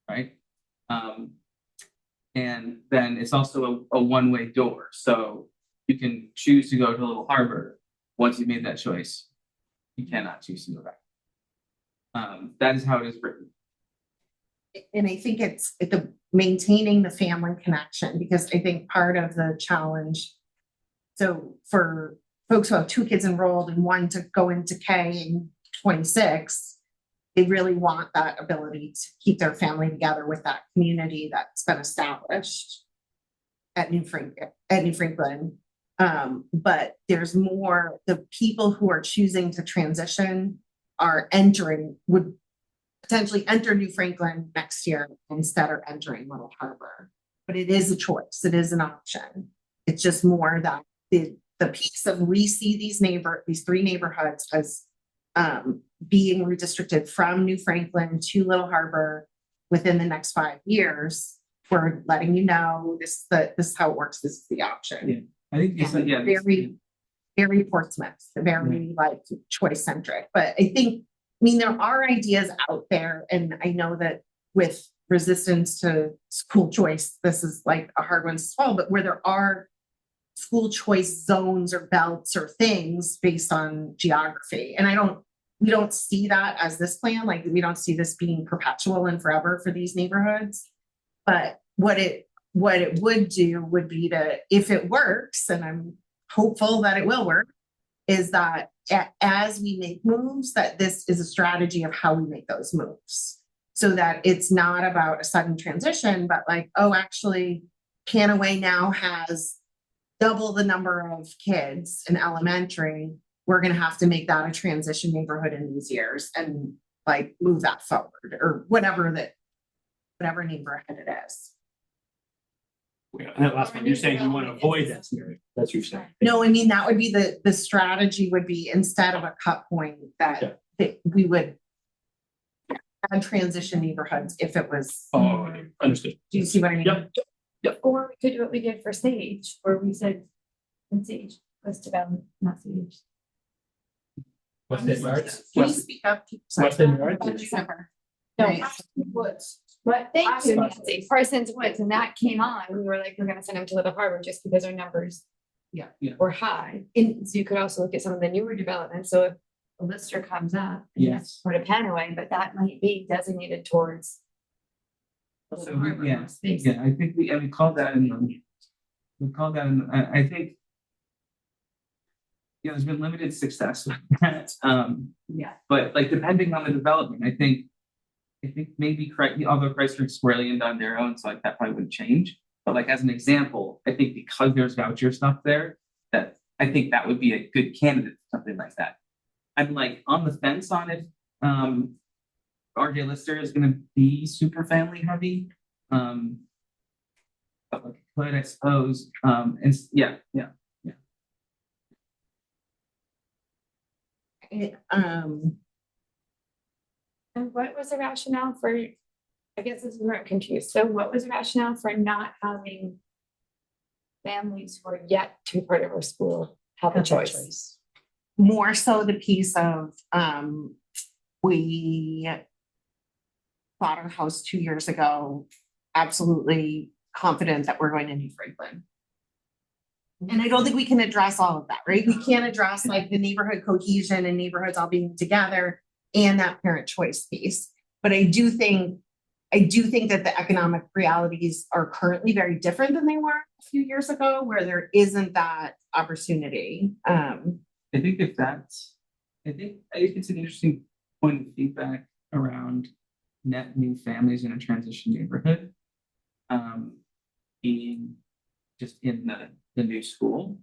right? And then it's also a one-way door. So you can choose to go to Little Harbor. Once you've made that choice, you cannot choose to go back. That is how it is written. And I think it's the maintaining the family connection, because I think part of the challenge. So for folks who have 2 kids enrolled and one to go into K in 26, they really want that ability to keep their family together with that community that's been established at New Franklin. But there's more, the people who are choosing to transition would potentially enter New Franklin next year instead of entering Little Harbor. But it is a choice, it is an option. It's just more that the piece of we see these 3 neighborhoods as being redistricted from New Franklin to Little Harbor within the next 5 years. We're letting you know this is how it works. This is the option. Yeah. I think you said, yeah. Very Portsmouth, very like choice centric. But I mean, there are ideas out there, and I know that with resistance to school choice, this is like a hard one to swallow, but where there are school choice zones or belts or things based on geography. And we don't see that as this plan. Like, we don't see this being perpetual and forever for these neighborhoods. But what it would do would be to, if it works, and I'm hopeful that it will work, is that as we make moves, that this is a strategy of how we make those moves. So that it's not about a sudden transition, but like, oh, actually, Canaway now has double the number of kids in elementary. We're going to have to make that a transition neighborhood in these years and like move that forward, or whatever neighborhood it is. And that last one, you're saying you want to avoid that scenario. That's what you're saying. No, I mean, that would be the strategy would be, instead of a cut point, that we would add transition neighborhoods if it was. Oh, understood. Do you see what I mean? Yep. Or we could do what we did for Sage, where we said, when Sage was developed, not Sage. West End Yards? Can you speak up? West End Yards? No, Right. Woods. But thank you, Nancy. Parsons Woods, and that came on, we were like, we're gonna send them to Little Harbor just because our numbers. Yeah. Were high, and so you could also look at some of the newer developments, so if a lister comes up. and Yes. it's Sort of Panaway, but that might be designated towards. Little So Harbor yeah, space. I think we called that in I think. Yeah, there's been limited success with that. But like, depending on the development, I think maybe correct, although Christchurch squarely and on their own, so like that probably wouldn't change. But like, as an example, I think because there's voucher stuff there, that I think that would be a good candidate for something like that. I'm like on the fence on if RJ Lister is gonna be super family heavy. But like, could, I suppose. And yeah. And what was the rationale for, I guess this is where I'm confused, so what was the rationale for not having families who are yet to be part of our school have a choice? More so the piece of, we bought our house 2 years ago, absolutely confident that we're going to New Franklin. And I don't think we can address all of that, right? We can't address like the neighborhood cohesion and neighborhoods all being together and that parent choice piece. But I do think that the economic realities are currently very different than they were a few years ago, where there isn't that opportunity. I think I think it's an interesting point of feedback around net new families in a transition neighborhood. Being just in the new school.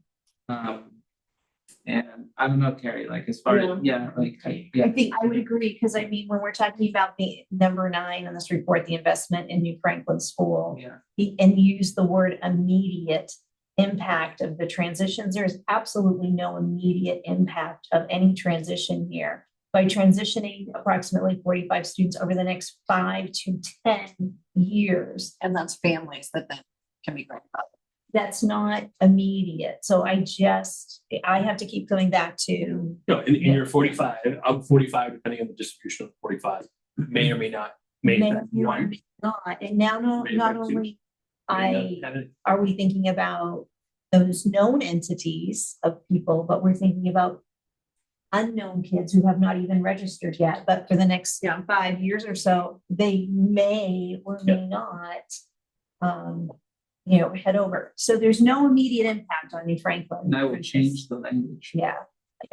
And I don't know, Carrie, like as far as, I think I would agree, because I mean, when we're talking about the number 9 on this report, the investment in New Franklin School. And use the word immediate impact of the transitions, there's absolutely no immediate impact of any transition here. By transitioning approximately 45 students over the next 5 to 10 years. And that's families that then can be grandfathered. That's not immediate. So I have to keep going back to. No, in your 45, I'm 45, depending on the distribution of 45, may or may not. May affect one. Not, and now May not affect two. only May not have it. are we thinking about those known entities of people, but we're thinking about unknown kids who have not even registered yet, but for the next 5 years or so, they may or may not, head over. So there's no immediate impact on New Franklin. And I would change the language. Yeah,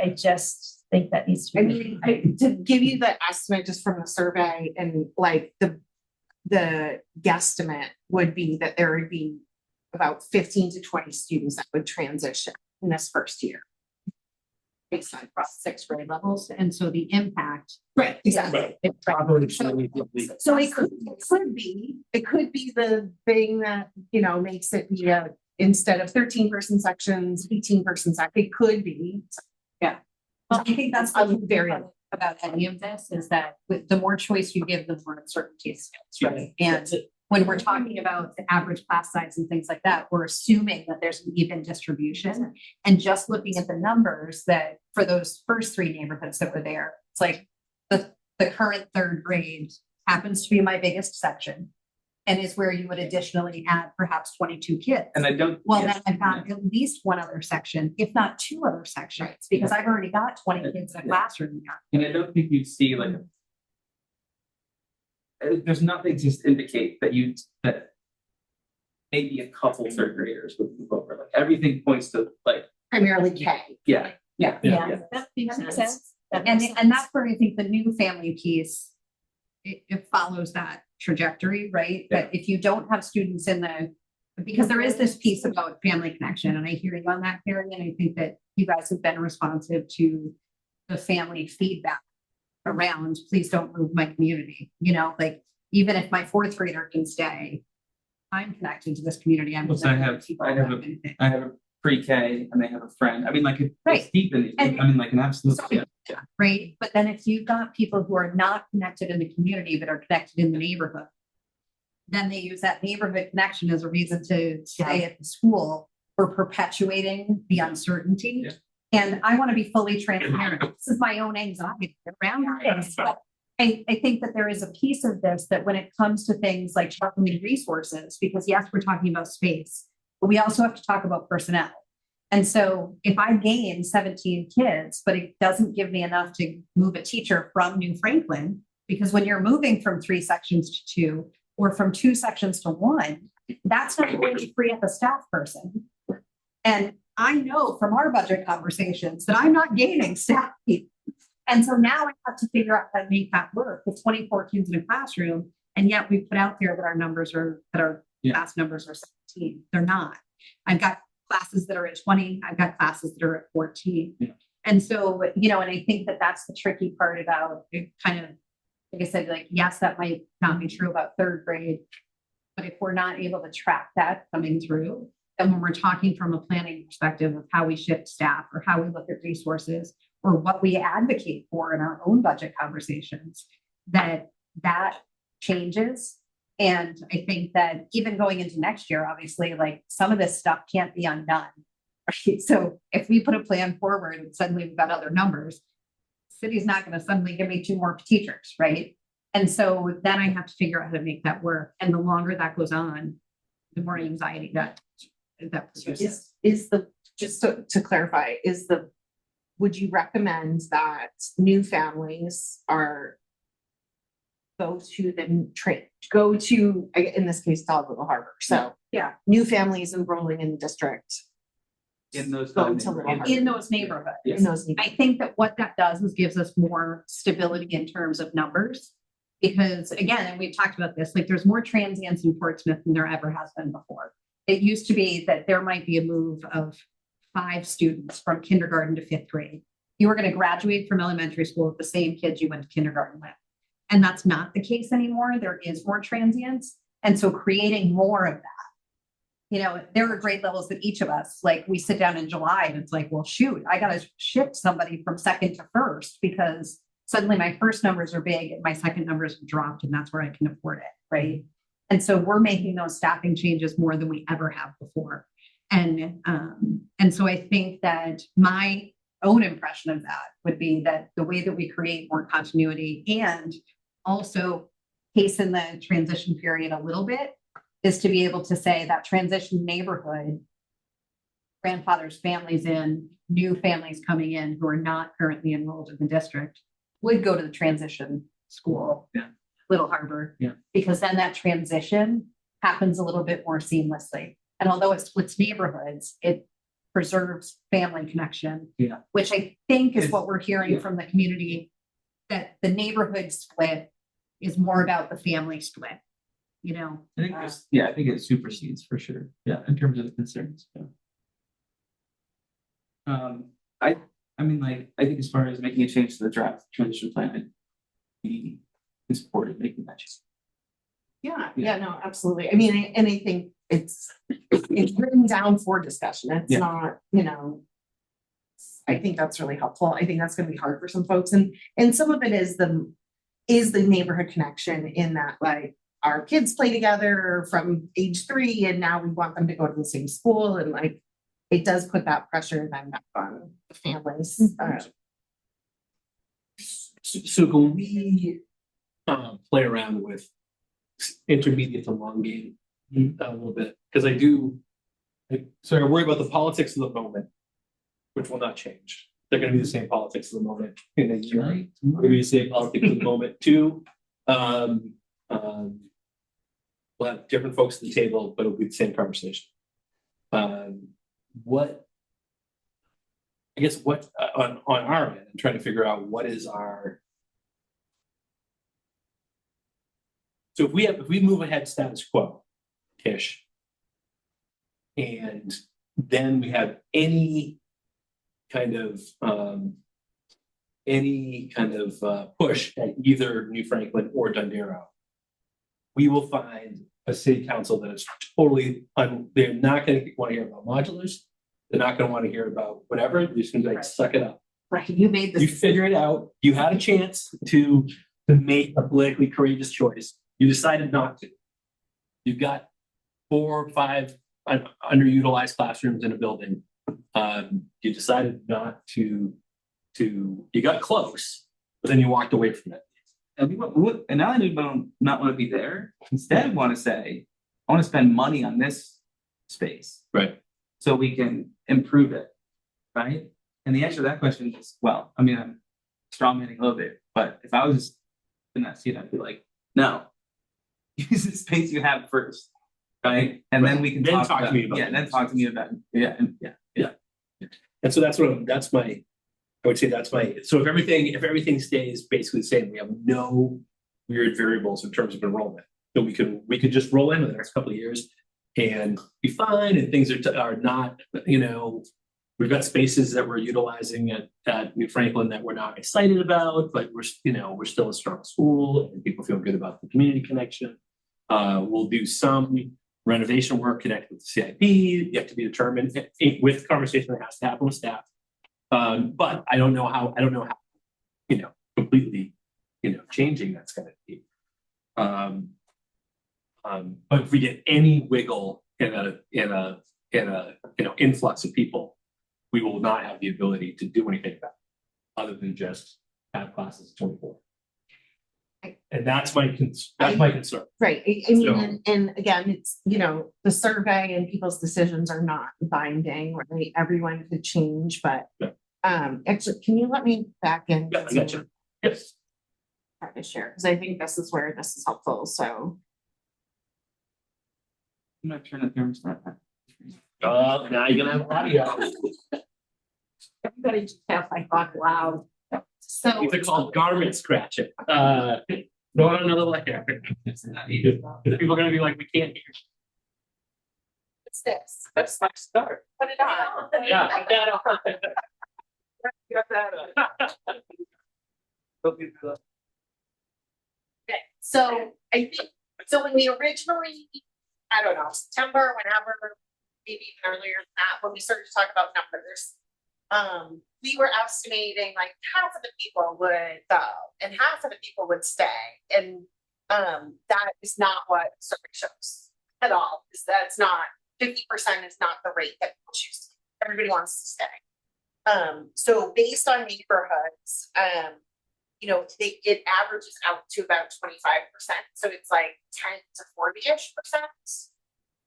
I just think that needs to I be. mean, to give you the estimate just from the survey, and like the guesstimate would be that there would be about 15 to 20 students that would transition in this first year. Based on across 6 grade levels, and so the impact. Right, exactly. Right. It So it could be the thing that, makes it be instead of 13-person sections, 18-person section, it could be. Well, I think that's very about any of this, is that with the more choice you give, the more uncertainty is, right? And when we're talking about the average class size and things like that, we're assuming that there's an even distribution. And just looking at the numbers that for those first 3 neighborhoods that were there, it's like the current 3rd grade happens to be my biggest section, and is where you would additionally add perhaps 22 kids. And I don't. Well, then I've got at least one other section, if not 2 other sections, because I've already got 20 kids in a classroom now. And I don't think you'd see like there's nothing to indicate that maybe a couple 3rd graders would move over. Like everything points to like Primarily K. yeah. Yeah, That makes sense. And that's where I think the new family piece, it follows that trajectory, right? That if you don't have students in because there is this piece about family connection, and I hear you on that, Carrie, and I think that you guys have been responsive to the family feedback around, please don't move my community, like even if my 4th grader can stay, I'm connected to this community. I have a pre-K and they have a friend. I mean, like it's deep in And- I mean, like an absolute. right? But then if you've got people who are not connected in the community, but are connected in the neighborhood, then they use that neighborhood connection as a reason to stay at the school for perpetuating the uncertainty. Yeah. And I want to be fully transparent. This is my own anxiety around this. But I think that there is a piece of this that when it comes to things like sharpening resources, because yes, we're talking about space, but we also have to talk about personnel. And so if I gain 17 kids, but it doesn't give me enough to move a teacher from New Franklin, because when you're moving from 3 sections to 2 or from 2 sections to 1, that's not going to free up a staff person. And I know from our budget conversations that I'm not gaining staff people. And so now I have to figure out how to make that work with 24 kids in a classroom. And yet we put out there that our numbers are, that our class numbers are 17. They're not. I've got classes that are at 20. I've got classes that are at 14. Yeah. And so, and I think that that's the tricky part about it, kind of, like I said, like, yes, that might not be true about 3rd grade, but if we're not able to track that coming through, then when we're talking from a planning perspective of how we shift staff or how we look at resources or what we advocate for in our own budget conversations, that changes. And I think that even going into next year, obviously, like some of this stuff can't be undone. Right? So if we put a plan forward and suddenly we've got other numbers, city's not going to suddenly give me 2 more teachers, right? And so then I have to figure out how to make that work. And the longer that goes on, the more anxiety that produces. Is the, just to clarify, would you recommend that new families go to, in this case, Little Harbor? So Yeah. new families enrolling in the district. In those Go to Little Harbor. In those neighborhoods. In those I think that what that does is gives us more stability in terms of numbers. Because again, and we've talked about this, like there's more transients in Portsmouth than there ever has been before. It used to be that there might be a move of 5 students from kindergarten to 5th grade. You were going to graduate from elementary school with the same kids you went to kindergarten with. And that's not the case anymore. There is more transients. And so creating more of that. You know, there are grade levels that each of us, like we sit down in July and it's like, well, shoot, I got to shift somebody from 2nd to 1st because suddenly my first numbers are big and my second numbers have dropped and that's where I can afford it, right? And so we're making those staffing changes more than we ever have before. And so I think that my own impression of that would be that the way that we create more continuity and also hasten the transition period a little bit is to be able to say that transition neighborhood, grandfathers, families in, new families coming in who are not currently enrolled in the district would go to the transition school, Little Harbor, because then that transition happens a little bit more seamlessly. And although it splits neighborhoods, it preserves family connection, which I think is what we're hearing from the community, that the neighborhood split is more about the family split. You know, I think I think it supersedes for sure. Yeah, in terms of the concerns. I mean, like, I think as far as making a change to the draft transition plan, I'd be in support of making that change. Yeah, no, absolutely. I mean, and I think it's written down for discussion. It's not, I think that's really helpful. I think that's going to be hard for some folks. And some of it is the neighborhood connection in that, like, our kids play together from age 3 and now we want them to go to the same school. And like, it does put that pressure then back on the families. So can we play around with intermediate to long game a little bit? Because I worry about the politics of the moment, which will not change. They're going to be the same politics of the moment in a year. Right? They're going to be the same politics of the moment too. We'll have different folks at the table, but it'll be the same conversation. On our end, I'm trying to figure out what is our. So if we move ahead status quo-ish, and then we have any kind of push at either New Franklin or Dundero, we will find a city council that is totally they're not going to want to hear about modulars. They're not going to want to hear about whatever. They're just going to be like, suck it up. Right. You made this. You figure it out. You had a chance to make a politically courageous choice. You decided not to. You've got 4 or 5 underutilized classrooms in a building. You decided not to. You got close, but then you walked away from it. And and not only do not want to be there, instead want to say, I want to spend money on this space. Right. So we can improve it. Right. And the answer to that question is, well, I mean, I'm strawmanning a little bit, but if I was just in that seat, I'd be like, no, use the space you have first. Right. And then we can then talk to me about then talk to me about it. Yeah. And so that's so if everything stays basically the same, we have no weird variables in terms of enrollment. So we could just roll in the next couple of years and be fine, and things are not, we've got spaces that we're utilizing at New Franklin that we're not excited about, but we're still a strong school and people feel good about the community connection. We'll do some renovation work connected with the CIP. You have to be determined with conversation that has to happen with staff. But I don't know how, completely changing that's gonna be. But if we get any wiggle in a influx of people, we will not have the ability to do anything about it, other than just have classes 24. And that's my concern. Right, I mean, and again, it's, the survey and people's decisions are not binding, right? Everyone could change, but. Yeah. Actually, can you let me back in? Yeah, I got you. Yes. Try to share, because I think this is where this is helpful, so. I'm gonna turn the thermostat back. Now you're gonna have audio. Everybody just have my thought loud. So. These are called garment scratching. Throw on another layer. People are gonna be like, we can't hear. What's this? That's my start. Put it on. Yeah. Got that. Okay, so I think, so when we originally, I don't know, September, whenever, maybe even earlier than that, when we started to talk about numbers. We were estimating like half of the people would go and half of the people would stay. And that is not what survey shows at all. That's not 50% is not the rate that people choose. Everybody wants to stay. So based on neighborhoods, it averages out to about 25%. So it's like 10 to 40-ish%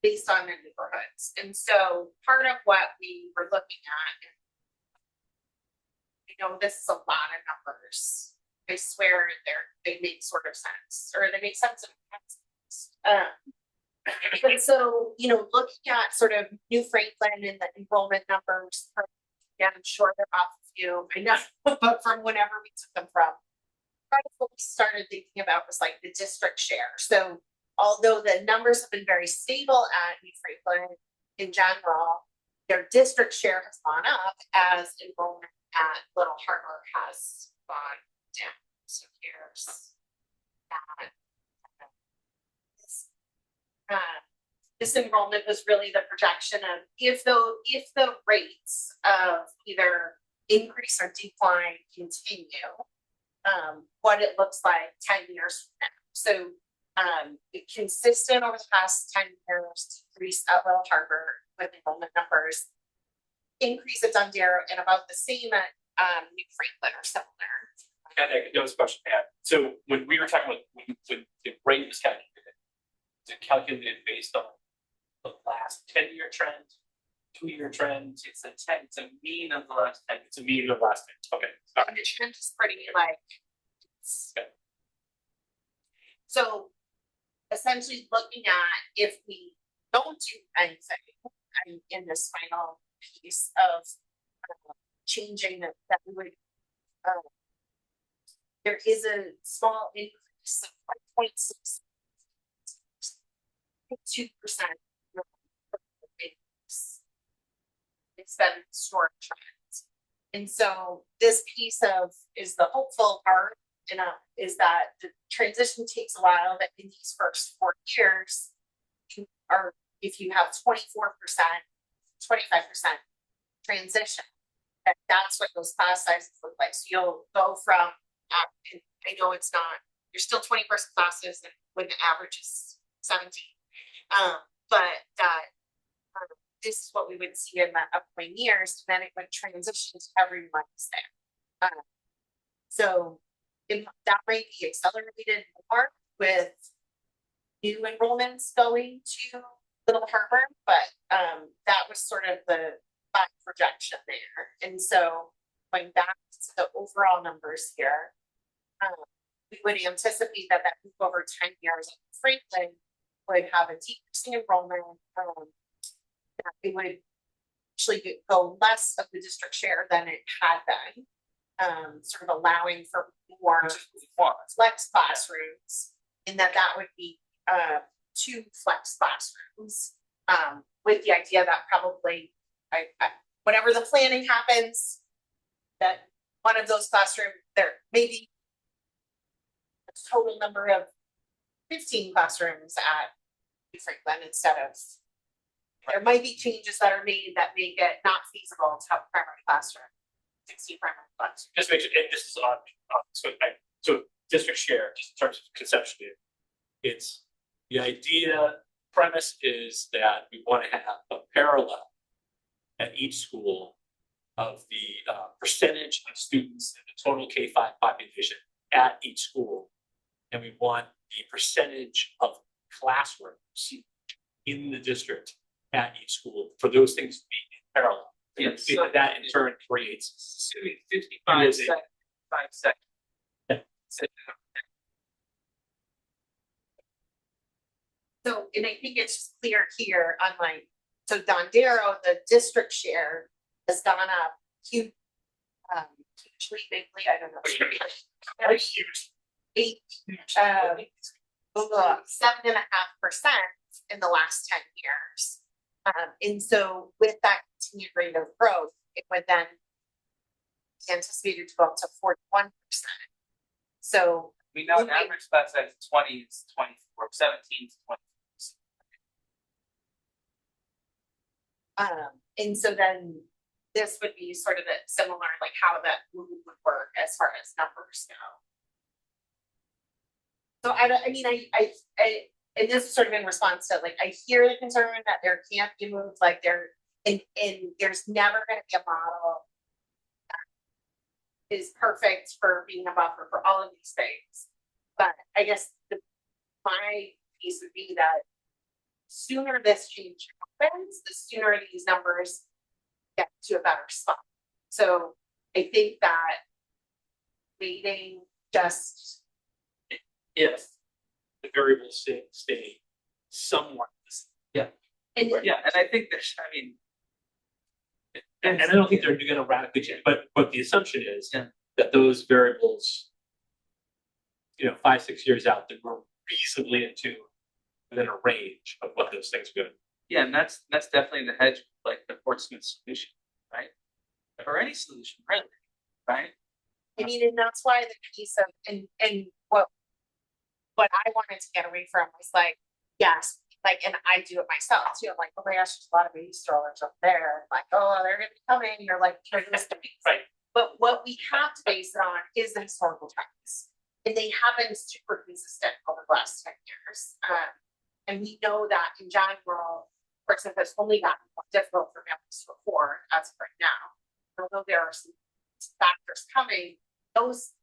based on their neighborhoods. And so part of what we were looking at, this is a lot of numbers. I swear they make sort of sense, or they make sense in and so, looking at sort of New Franklin and the enrollment numbers, again, I'm sure they're off of you, I know, but from whenever we took them from, part of what we started thinking about was like the district share. So although the numbers have been very stable at New Franklin in general, their district share has gone up as enrollment at Little Harbor has gone down. So here's that. This enrollment was really the projection of if the rates of either increase or decline continue, what it looks like 10 years from now. So consistent over the past 10 years, decrease at Little Harbor with enrollment numbers, increase at Dundee, and about the same at New Franklin or similar. And there was a question I had. So when we were talking about when the rate was calculated, is it calculated based on the last 10-year trend, 2-year trend? It's a mean of the last 10. It's a mean of the last 10. Okay. All right. The trend is pretty like. Okay. So essentially looking at if we don't do anything in this final piece of changing that we would, there is a small increase of 0.6 2%. It's been historic trends. And so this piece of is the hopeful part, is that the transition takes a while, that in these first 4 years, if you have 24%, 25% transition, that's what those class sizes look like. So you'll go from, I know it's not, you're still 20-person classes and when the average is 17. But this is what we would see in the upcoming years, then it would transition to everyone's there. So that might be accelerated more with new enrollments going to Little Harbor, but that was sort of the projection there. And so going back to the overall numbers here, we would anticipate that move over 10 years at Franklin would have a decreasing enrollment. That it would actually go less of the district share than it had been, sort of allowing for more flex classrooms, and that would be 2 flex classrooms, with the idea that probably whatever the planning happens, that one of those classrooms, there may be a total number of 15 classrooms at New Franklin instead of, there might be changes that are made that make it not feasible to have primary classroom, 16 primary classrooms. Just make sure, and this is on so district share, just in terms of conceptually, it's the idea, premise is that we want to have a parallel at each school of the percentage of students in the total K-5 population at each school. And we want the percentage of classrooms in the district at each school for those things to be in parallel. Yes. So that in turn creates 55 seconds. 5 seconds. Yeah. So, and I think it's just clear here on like, so Dondero, the district share has gone up huge, hugely bigly, I don't know. huge. 7.5% in the last 10 years. And so with that continued rate of growth, it would then be anticipated to go up to 41%. So We know an average class size of 20 is 24, 17 to 20. and so then this would be sort of a similar, like how that move would work as far as numbers go. So and this is sort of in response to like, I hear the concern that there can't be moves like there, and there's never going to be a model that is perfect for being a buffer for all of these things. But I guess my piece would be that sooner this change happens, the sooner these numbers get to a better spot. So I think that waiting just If the variables stay somewhat the same. and Yeah, and I think that, I mean, And I don't think they're gonna radically change, but the assumption is Yeah. that those variables, 5, 6 years out, that we're reasonably within a range of what those things are gonna. yeah, and that's definitely the hedge, like the Portsmouth solution, right? Or any solution, really, right? I mean, and that's why the piece of and what I wanted to get away from was like, yes, like, and I do it myself too. I'm like, oh my gosh, there's a lot of baby strollers up there. Like, oh, they're gonna be coming. You're like, Right. But what we have to base it on is the historical trends. And they have been super consistent over the last 10 years. And we know that in general, for example, it's only gotten more difficult for families to afford as of right now. Although there are some factors coming, those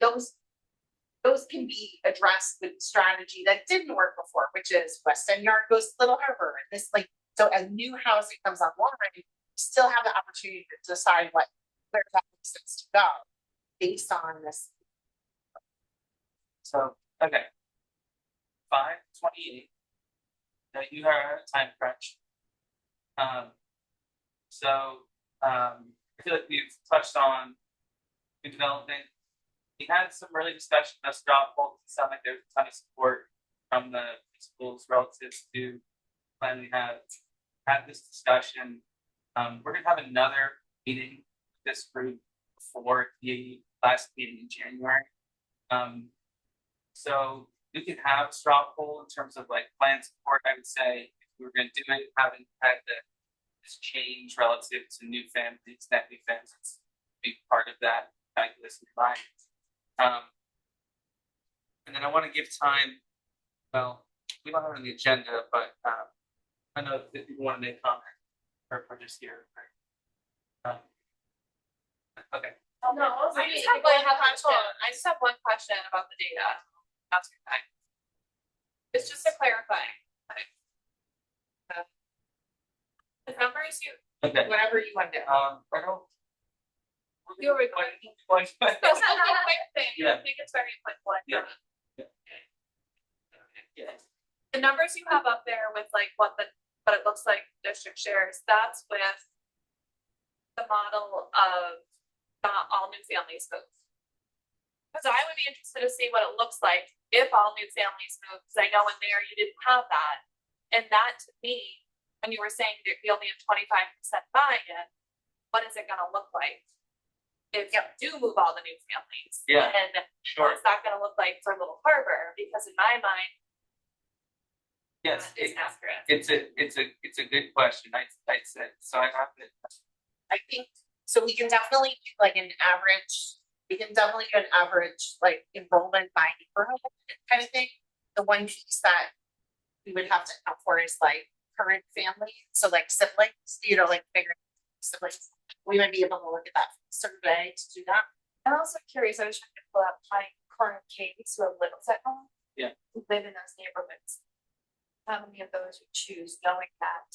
can be addressed with strategy that didn't work before, which is West End Yard goes to Little Harbor. And this, like, so as new housing comes online, you still have the opportunity to decide where that makes sense to go based on this. So, okay. 5:28. Now you are at a time crunch. I feel like we've touched on new development. We had some early discussion about drop polls. It sounded like there's a ton of support from the schools relative to when we have had this discussion. We're gonna have another meeting with this group before the last meeting in January. So we could have a straw poll in terms of like plan support. I would say if we were going to do it, having had this change relative to new families, net new families, it's a big part of that calculus in mind. And then I want to give time. Well, we don't have it on the agenda, but I know that people want to make comment or just here. Okay. No, I just have one question about the data. That's okay. It's just to clarify. The numbers Okay. Whatever you want to do. I don't. You're recording. Like, It's not a quick thing. Yeah. I think it's very quick one. Yeah. Yeah. The numbers you have up there with like what it looks like district shares, that's with the model of not all new families move. Because I would be interested to see what it looks like if all new families move, because I know in there you didn't have that. And that to me, when you were saying that you only have 25% buy-in, what is it gonna look like? If you do move all the new families? Yeah, And sure. what's that gonna look like for Little Harbor? Because in my mind, Yes, it's accurate. it's a good question. I'd say so. I have it. I think so. We can definitely do like an average We can definitely do an average, like enrollment by neighborhood kind of thing. The one piece that we would have to account for is like current family, so like siblings, you know, like bigger siblings. We might be able to look at that survey to do that. I'm also curious, I was trying to pull up my current kids who have littles at home. Yeah. Who live in those neighborhoods. How many of those would choose knowing that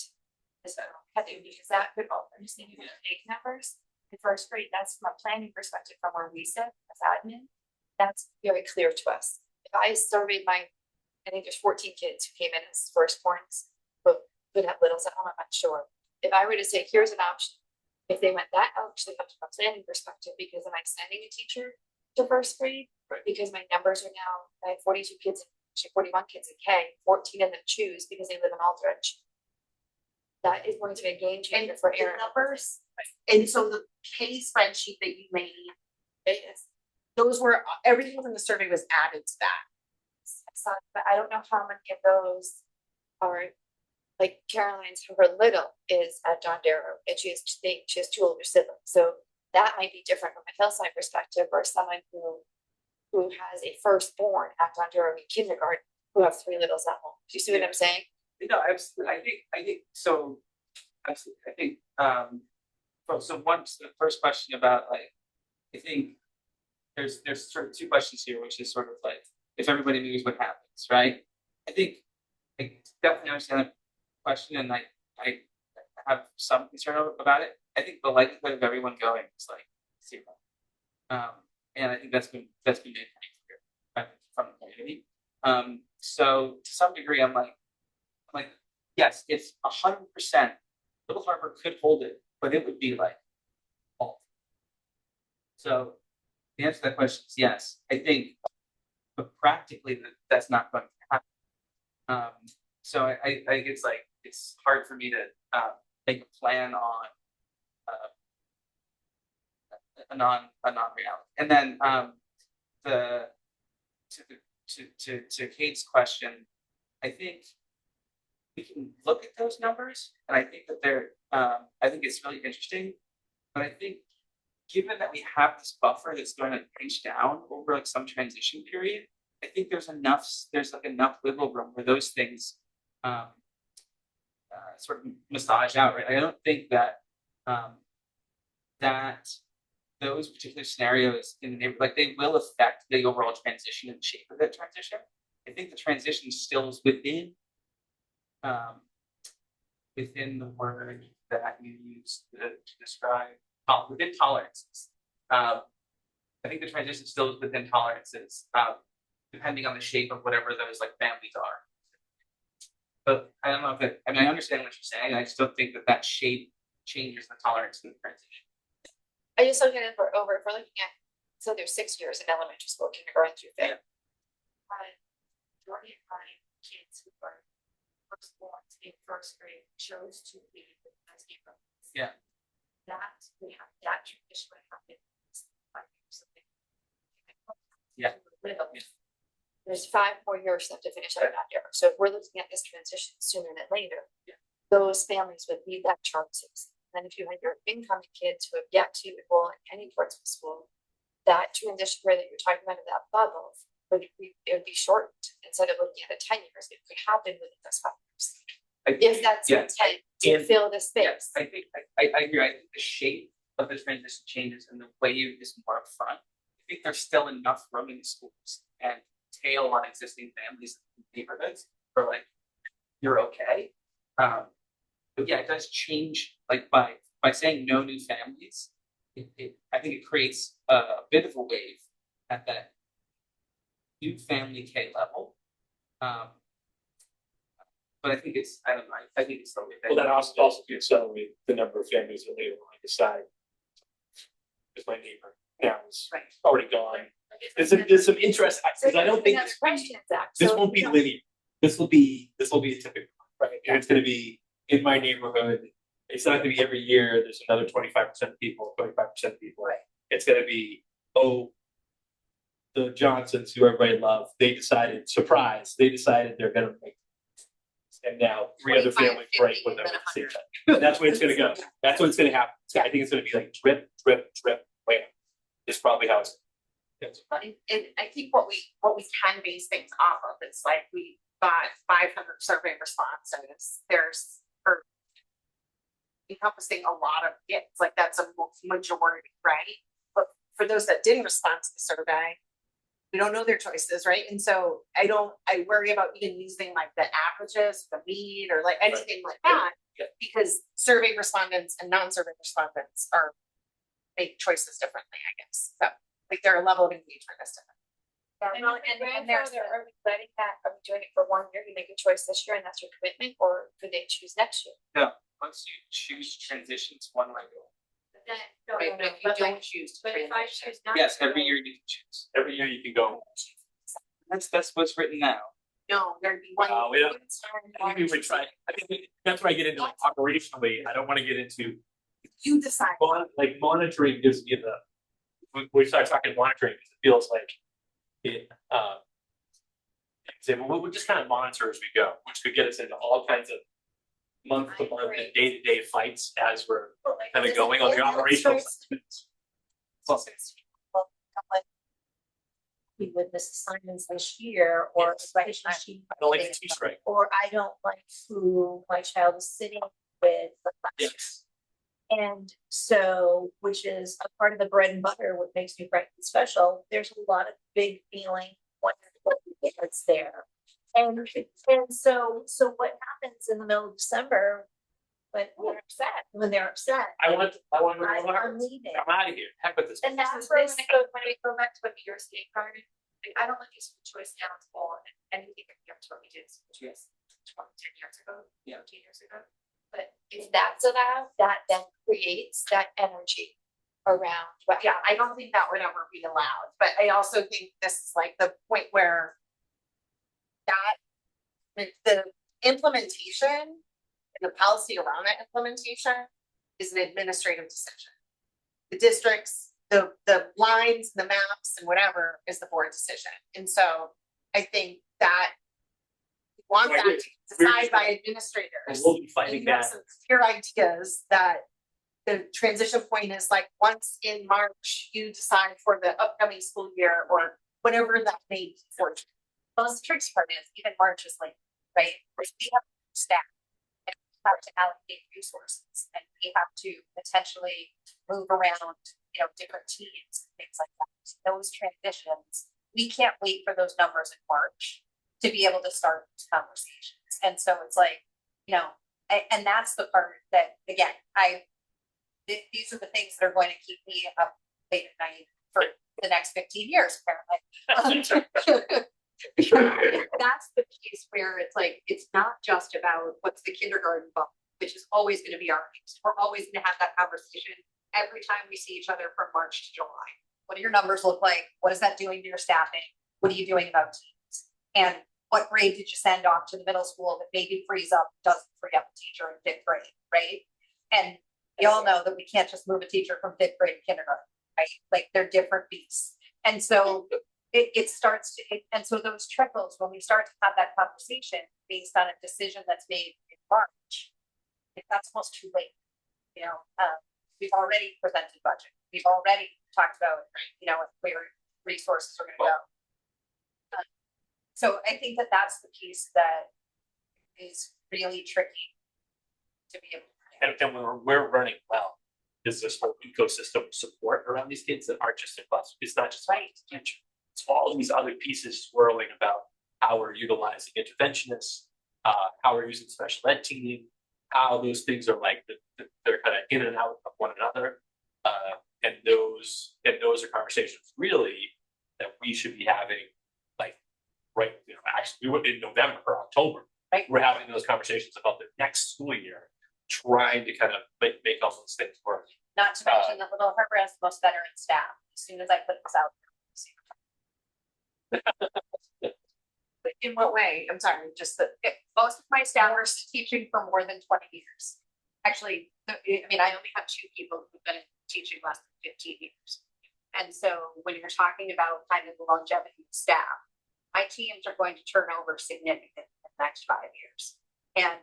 is a heading, because that could all, I'm just thinking of big numbers. In first grade, that's from a planning perspective, from where we sit as admin, that's very clear to us. If I surveyed I think there's 14 kids who came in as firstborns, but could have littles at home, I'm not sure. If I were to say, here's an option, if they went that actually up from a planning perspective, because am I sending a teacher to first grade? Right. Because my numbers are now, I have 42 kids, actually 41 kids in K, 14 of them choose because they live in Aldrich. That is going to be a game changer for the Aaron. numbers. And so the pay spreadsheet that you made, those were, everything from the survey was added to that. But I don't know how many of those are, like Caroline's, her little is at John Darrow, and she has two older siblings, so that might be different from a Hillside perspective, or someone who has a firstborn at John Darrow in kindergarten, who have three littles at home. Do you see what I'm saying? No, absolutely. I think so. Absolutely. I think so once the first question about like, I think there's sort of two questions here, which is sort of like if everybody knows what happens, right? I think I definitely understand that question, and I have some concern about it. I think the likelihood of everyone going is like 0. And I think that's been made pretty clear from the community. So to some degree, I'm like, yes, it's 100%. Little Harbor could hold it, but it would be like all. So the answer to that question is yes. I think, but practically that's not going to happen. So I think it's like it's hard for me to make a plan on a non-reality. And then to Kate's question, I think we can look at those numbers, and I think that they're I think it's really interesting. But I think given that we have this buffer that's going to pinch down over like some transition period, I think there's enough wiggle room where those things sort of massage out, right? I don't think that that those particular scenarios in the neighborhood, like they will affect the overall transition and shape of that transition. I think the transition still is within the word that you use to describe within tolerances. I think the transition still is within tolerances, depending on the shape of whatever those like families are. But I don't know if it, I mean, I understand what you're saying. I still think that shape changes the tolerance in the transition. I just look at it if we're looking at, so there's 6 years in elementary school, kindergarten through 5th. Majority of my kids who are firstborn in first grade chose to be with those neighborhoods. Yeah. That we have that tradition would happen 5 years of it. Yeah. There's 5 more years left to finish out that year. So if we're looking at this transition sooner than later, those families would need that chart 6. And if you have your incoming kids who have yet to enroll in any parts of school, that transition period that you're talking about in that bubble it would be shortened instead of looking at it 10 years. It could happen within those 5 years. If that's the intent to fill the space. Yes, I think I agree. I think the shape of the transition changes and the wave is more upfront. I think there's still enough room in the schools and tail on existing families and neighborhoods for like you're okay. But yeah, it does change like by saying no new families. I think it creates a bit of a wave at that new family K level. But I think it's I think it's the way Well, that also could accelerate the number of families that later on decide. Because my neighbor now is already gone. There's some interest because I don't think this won't be linear. This will be a typical, right? And it's going to be in my neighborhood. It's not going to be every year. There's another 25% of people, 25% of people. Right. It's going to be the Johnsons who everybody loved. They decided they're going to make. And now 3 other families break with them at the same time. That's where it's going to go. That's what's going to happen. I think it's going to be like drip, drip, drip, wham. Is probably how it's. And I think what we can base things off of is like we got 500 survey responses. There's or encompassing a lot of kids, like that's a majority, right? But for those that didn't respond to the survey, we don't know their choices, right? And so I worry about even using like the averages, the mean, or like anything like that, because survey respondents and non-survey respondents are make choices differently, I guess. So like their level of engagement is different. And there's, are we letting that, are we doing it for 1 year, you make a choice this year and that's your commitment, or could they choose next year? No, once you choose transitions, one way go. Right, but if you don't choose to But if I transition. choose not. Yes, to every go- year you can choose. Every year you can go. That's what's written now. No, there'd be one. We don't- I think we would try, that's where I get into like operationally, I don't wanna get into, You decide. like monitoring gives me the. When we start talking monitoring, it feels like it, say, well, we'll just kind of monitor as we go, which could get us into all kinds of month to month and day-to-day fights as we're kind of going on the operational side. With this assignments this year, or especially I don't like the two-strike. or I don't like who my child is sitting with. Yes. And so, which is a part of the bread and butter, what makes me bright and special, there's a lot of big feeling, wonderful that's there. And so what happens in the middle of December when they're upset, I want I'm to, leaving. I'm out of here, heck with this. And that's Where where when we go back to what your state card, like, I don't like these choice counts all and anything compared to what we did, which was 10 years ago, 15 years ago. But if that's allowed, that then creates that energy around. But yeah, I don't think that would ever be allowed, but I also think this is like the point where that the implementation and the policy around that implementation is an administrative decision. The districts, the lines, the maps and whatever is the board decision. And so I think that we want that to decide by administrators. We'll be fighting And you have that. some clear ideas that the transition point is like once in March, you decide for the upcoming school year or whatever that may be for you. Well, the tricky part is even March is like, right, we have staff. And we have to allocate resources and we have to potentially move around, different teams, things like that. Those transitions, we can't wait for those numbers in March to be able to start these conversations. And so it's like, and that's the part that, again, these are the things that are going to keep me up late at night for the next 15 years, apparently. That's the piece where it's like, it's not just about what's the kindergarten bump, which is always going to be our needs. We're always going to have that conversation every time we see each other from March to July. What do your numbers look like? What is that doing to your staffing? What are you doing about teams? And what grade did you send off to the middle school that maybe frees up, doesn't free up a teacher in 5th grade, right? And we all know that we can't just move a teacher from 5th grade to kindergarten, right? Like they're different beasts. And so it starts to, and so those trickles, when we start to have that conversation based on a decision that's made in March, that's almost too late. We've already presented budget. We've already talked about, where resources are going to go. So I think that that's the piece that is really tricky to be able to. And when we're running well, is this whole ecosystem of support around these kids that aren't just in class. It's not just right teacher. It's all these other pieces swirling about how we're utilizing interventionists, how we're using special ed team, how those things are like they're kind of in and out of one another. And those are conversations really that we should be having actually we were in November or October. Right. We're having those conversations about the next school year, trying to kind of make all those things work. Not to mention that Little Harbor has the most veteran staff. As soon as I put this out. In what way? I'm sorry, just the. Most of my staff are teaching for more than 20 years. Actually, I only have 2 people who've been teaching less than 15 years. And so when you're talking about kind of the longevity of staff, my teams are going to turn over significantly in the next 5 years. And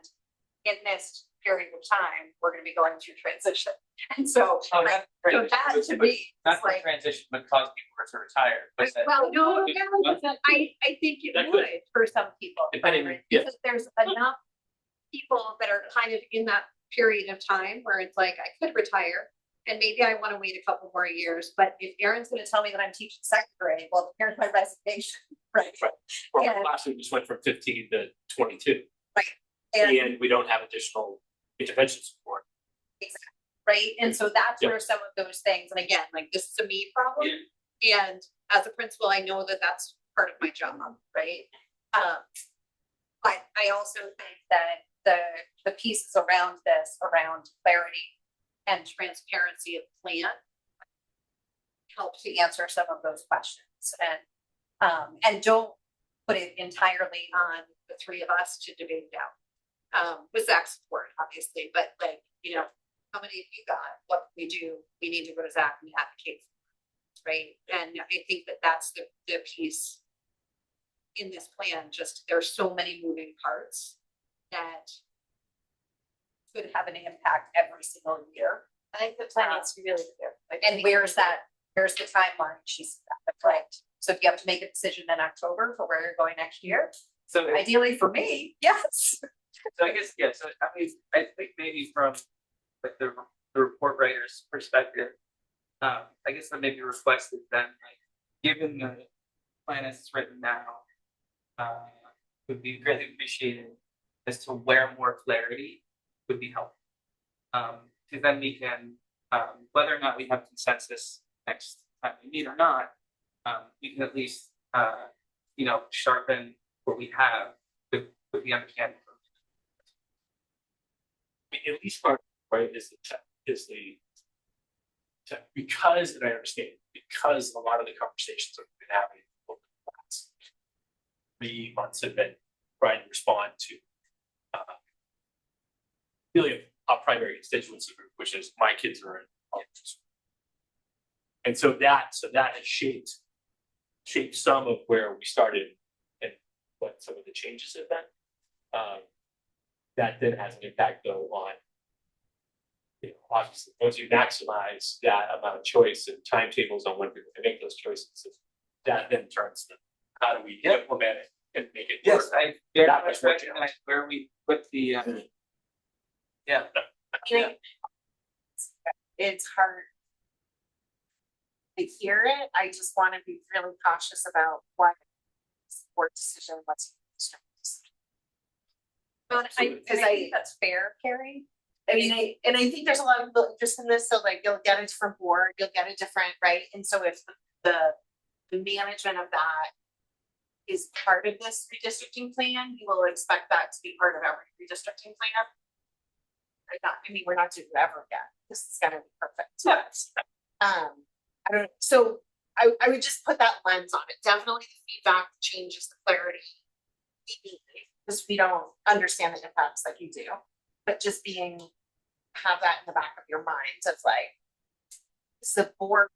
in this period of time, we're gonna be going through transition. And so, Oh, that's great. so that to me, Not is the like, transition, but cause people to retire, but that. well, no, Well, I think it That would could- for some people. Depending, right? yeah. Because there's enough people that are kind of in that period of time where it's like, I could retire. And maybe I want to wait a couple more years, but if Erin's gonna tell me that I'm teaching second grade, well, here's my resignation, right? Right. Or Yeah. last week just went from 15 to 22, And and we don't have additional intervention support. right? And so that's Yeah. where some of those things, and again, like this is a me problem. And as a principal, I know that that's part of my job, right? But I also think that the pieces around this, around clarity and transparency of plan help to answer some of those questions and don't put it entirely on the three of us to debate it out. With Zach's support, obviously, but like, you know, how many of you got what we do? We need to go to Zach and advocate, right? And I think that that's the piece in this plan. Just there's so many moving parts that could have an impact every single year. I think the plan needs to be really clear. Like, And where's that? Where's the timeline? She's right. So if you have to make a decision in October for where you're going next year, So I ideally for me, yes. So I guess, yeah, so I mean, I think maybe from like the report writer's perspective, I guess that maybe requested then, like, given the plan as it's written now, would be greatly appreciated as to where more clarity would be helpful. Because then we can, whether or not we have consensus next time we meet or not, we can at least, you know, sharpen what we have with the understanding. At least part, right, is because, and I understand, because a lot of the conversations that we've been having over the last 3 months have been trying to respond to really a primary constituency group, which is my kids are in elementary school. And so that has shaped some of where we started and what some of the changes have been. That then has an impact though on, you know, obviously, once you maximize that amount of choice and timetables on when people can make those choices, that then turns to how do we implement it and make it work? Yes, I very That much was what recognize where we put the, yeah. It's hard to hear it. I just want to be really cautious about what support decision, what's. Well, Because I think that's fair, Carrie. I mean, I think there's a lot of people interest in this, so like you'll get a different board, you'll get a different, right? And so if the management of that is part of this redistricting plan, you will expect that to be part of every redistricting plan. I mean, we're not doing it ever again. This is gonna be perfect. But, I don't, so I would just put that lens on it. Definitely the feedback changes the clarity. Because we don't understand the impacts like you do, but just have that in the back of your mind of like, it's the board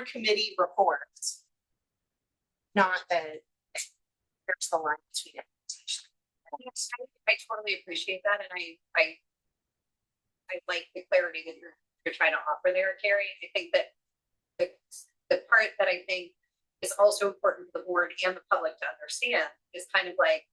committee reports, not that there's the line between it. I totally appreciate that, and I like the clarity that you're trying to offer there, Carrie. I think that the part that I think is also important for the board and the public to understand is kind of like,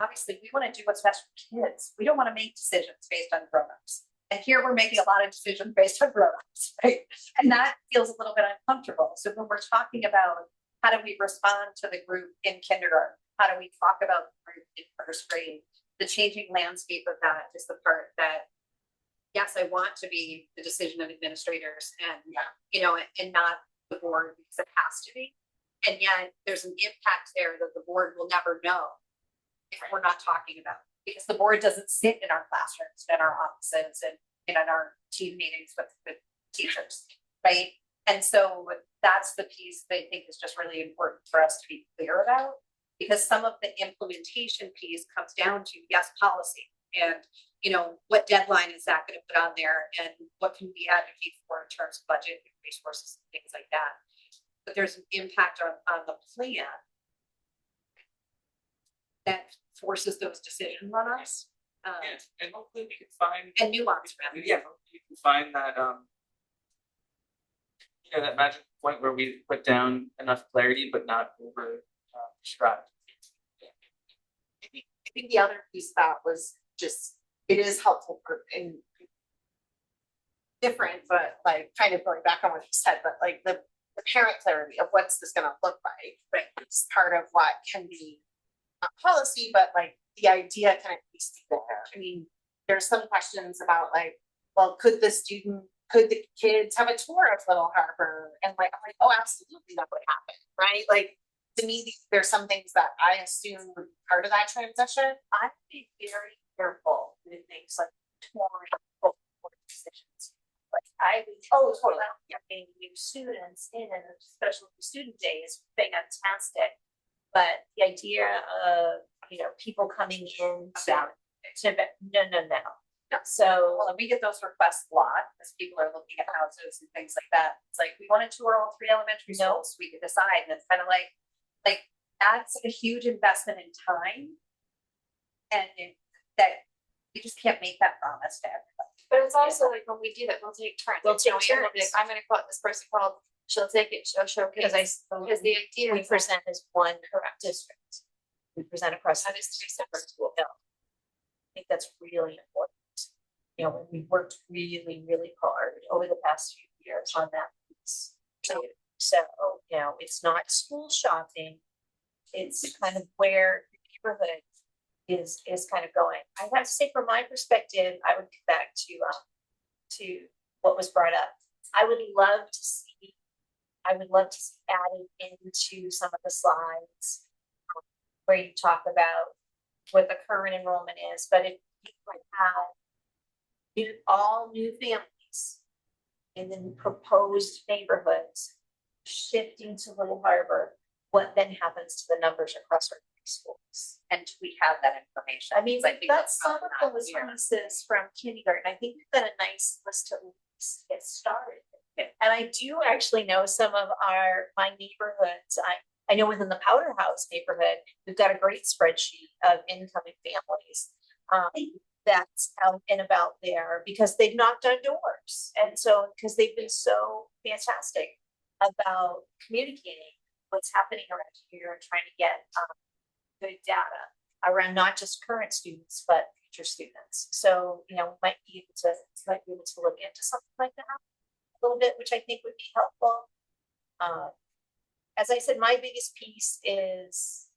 obviously we want to do what's best for kids. We don't want to make decisions based on grown-ups. And here we're making a lot of decisions based on grown-ups, right? And that feels a little bit uncomfortable. So when we're talking about how do we respond to the group in kindergarten, how do we talk about the group in first grade, the changing landscape of that is the part that, yes, I want to be the decision of administrators and, you know, and not the board because it has to be. And yet there's an impact there that the board will never know if we're not talking about it, because the board doesn't sit in our classrooms, in our offices, and in our team meetings with teachers, right? And so that's the piece that I think is just really important for us to be clear about, because some of the implementation piece comes down to, yes, policy and, you know, what deadline is that going to put on there and what can we advocate for in terms of budget and resources and things like that. But there's an impact on the plan that forces those decisions on us. And hopefully we can find. And nuance around it. Yeah, hopefully you can find that, that magic point where we put down enough clarity, but not over, prescribed. I think the other piece of that was just, it is helpful for, and different, but like kind of going back on what you said, but like the parent clarity of what's this gonna look like, right? It's part of what can be not policy, but like the idea can at least be there. I mean, there's some questions about like, well, could the kids have a tour of Little Harbor? And like, I'm like, oh, absolutely, that would happen, right? Like, to me, there's some things that I assume would be part of that transition. I'd be very careful with things like touring decisions. Like I would, totally. Getting new students in and especially student day is fantastic. But the idea of, people coming in no. So Well, we get those requests a lot as people are looking at houses and things like that. It's like, we want to tour all 3 elementary schools, we could decide, and it's kind of like that's a huge investment in time. And that you just can't make that promise to everybody. But it's also like when we do that, we'll take turns. We'll take We'll be like, turns. I'm gonna call it, this person called, she'll take it, she'll show. because Because the idea we is present as one correct district. We present across that is to be separate. school bill. I think that's really important. When we worked really, really hard over the past few years on that piece. So, it's not school shopping. It's kind of where the neighborhood is kind of going. I have to say, from my perspective, I would get back to what was brought up. I would love to see added into some of the slides where you talk about what the current enrollment is, but if you would have all new families in the proposed neighborhoods shifting to Little Harbor, what then happens to the numbers across our schools? And we have that information. I mean, I think that's some of not those clear. pieces from kindergarten. I think we've got a nice list to get started. And I do actually know some of my neighborhoods. I know within the Powder House neighborhood, we've got a great spreadsheet of incoming families. That's out and about there because they've knocked on doors. And so, because they've been so fantastic about communicating what's happening around here and trying to get good data around not just current students, but future students. So, we might be able to look into something like that a little bit, which I think would be helpful. As I said, my biggest piece is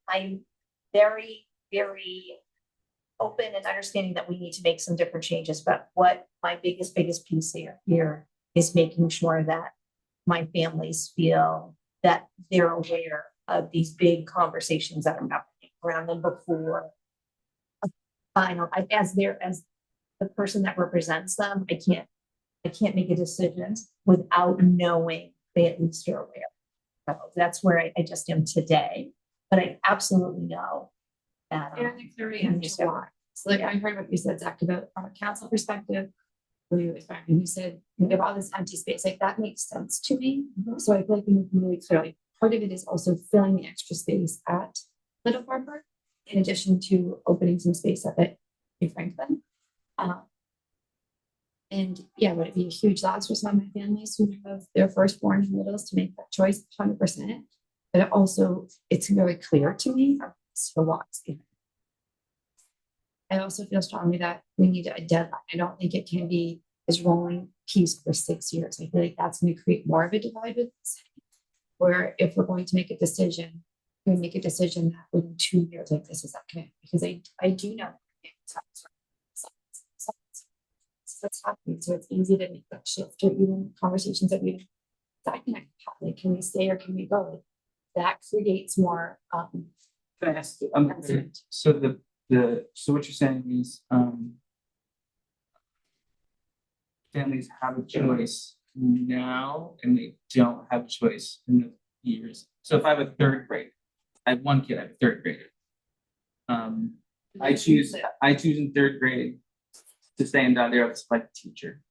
I'm very, very open and understanding that we need to make some different changes, but what my biggest piece here is making sure that my families feel that they're aware of these big conversations that are happening around them before as the person that represents them. I can't make a decision without knowing they at least are aware. So that's where I just am today, but I absolutely know that. And I think there is a lot. So like I heard what you said, Zach, about from a council perspective, when you said you have all this empty space, like that makes sense to me. So I feel like we need to really clearly, part of it is also filling the extra space at Little Harbor, in addition to opening some space up at New Franklin. And yeah, would it be a huge loss for some of my families who have their firstborn and littles to make that choice 100%? But it's very clear to me for what's in it. I also feel strongly that we need a deadline. I don't think it can be this rolling piece for 6 years. I feel like that's going to create more of a divide with this. Where if we're going to make a decision, we make a decision that within 2 years, like this is that commitment. Because I do know what's happening. So it's easy to make that shift, or even conversations that we can have. Like, can we stay or can we go? Like, that creates more Can I ask, consent. so so what you're saying is, families have a choice now and they don't have a choice in the years. So if I have a third grade, I have one kid, I have a third grader. I choose in third grade to stay in down there as like a teacher.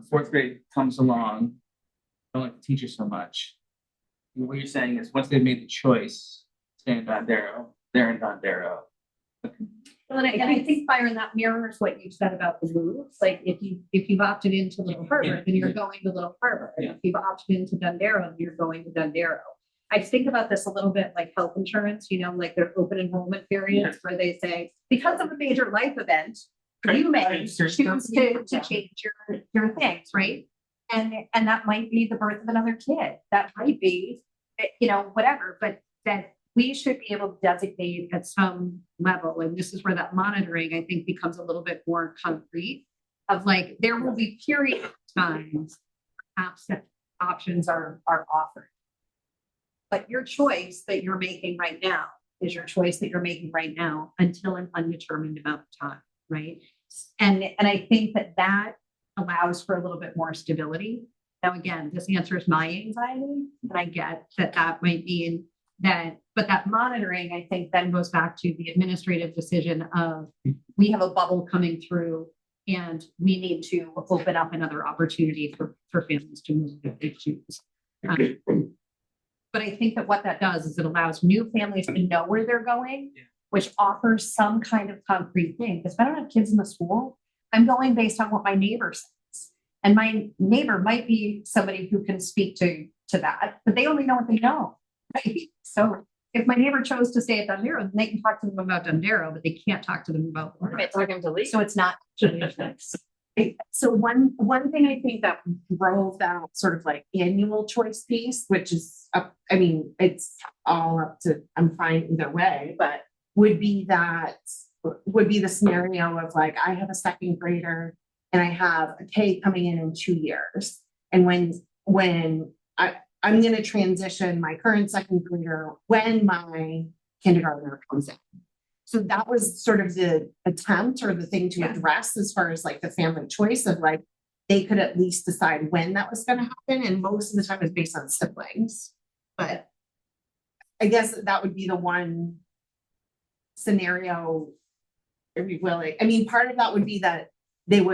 Fourth grade comes along, I don't like the teacher so much. And what you're saying is once they've made the choice stay in Dondero, they're in Dondero. Well, and I think, Byron, that mirrors what you said about the moves. Like if you've opted into Little Harbor, then you're going to Little Harbor. And Yeah. if you've opted into Dondero, then you're going to Dondero. I think about this a little bit like health insurance, you know, like their open enrollment periods where they say, because of a major life event, you may choose to change your things, right? And that might be the birth of another kid. That might be, you know, whatever, but that we should be able to designate at some level, and this is where that monitoring, I think, becomes a little bit more concrete of like, there will be period of times perhaps that options are offered. But your choice that you're making right now is your choice that you're making right now until an undetermined amount of time, right? And I think that allows for a little bit more stability. Now, again, this answers my anxiety, and I get that might mean that, but that monitoring, I think, then goes back to the administrative decision of we have a bubble coming through and we need to open up another opportunity for families to move if they choose. But I think that what that does is it allows new families to know where they're going, which offers some kind of concrete thing. Because if I don't have kids in the school, I'm going based on what my neighbor says. And my neighbor might be somebody who can speak to that, but they only know what they know. Right? So if my neighbor chose to stay at Dondero, then they can talk to them about Dondero, but they can't talk to them about so it's not. So one thing I think that drove that sort of like annual choice piece, which is up, I mean, it's all up to, I'm fine either way, but would be the scenario of like, I have a second grader and I have a K coming in 2 years. And when I'm going to transition my current second grader when my kindergartner comes in. So that was sort of the attempt or the thing to address as far as like the family choice of like, they could at least decide when that was going to happen. And most of the time it's based on siblings. But I guess that would be the one scenario. Are we willing? I mean, part of that would be that they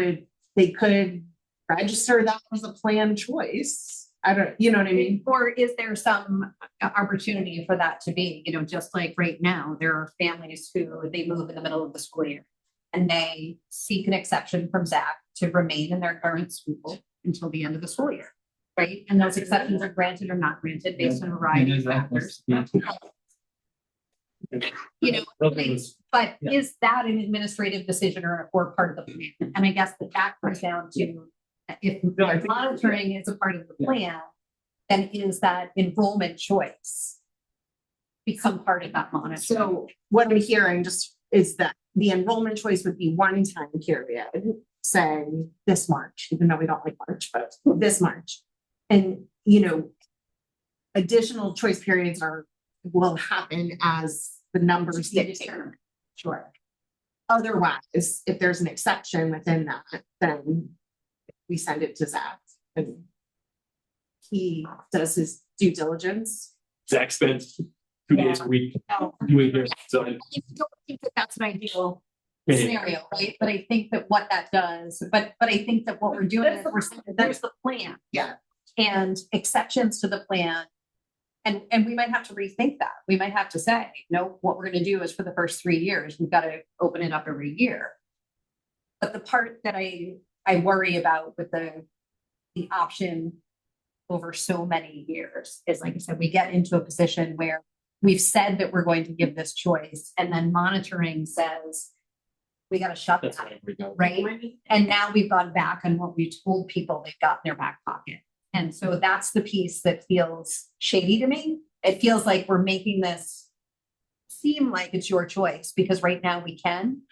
could register that as a planned choice. I don't, you know what I mean? Or is there some opportunity for that to be, you know, just like right now, there are families who they move in the middle of the school year and they seek an exception from Zach to remain in their current school until the end of the school year, right? And those exceptions are granted or not granted based on a variety of factors. You know, but is that an administrative decision or part of the plan? And I guess that comes down to if monitoring is a part of the plan, then is that enrollment choice become part of that monitoring? So what I'm hearing just is that the enrollment choice would be one time period, say this March, even though we don't like March, but this March. And, you know, additional choice periods will happen as the numbers dictate. Sure. Otherwise, if there's an exception within that, then we send it to Zach and he does his due diligence. Zach spends 2 days a week doing this. So I don't think that that's an ideal scenario, right? But I think that what that does, but I think that what we're doing is we're saying there's the plan. Yeah. And exceptions to the plan. And we might have to rethink that. We might have to say, no, what we're going to do is for the first 3 years, we've got to open it up every year. But the part that I worry about with the option over so many years is, like I said, we get into a position where we've said that we're going to give this choice and then monitoring says, we got to shut that, right? And now we've gone back on what we told people they've got in their back pocket. And so that's the piece that feels shady to me. It feels like we're making this seem like it's your choice because right now we can.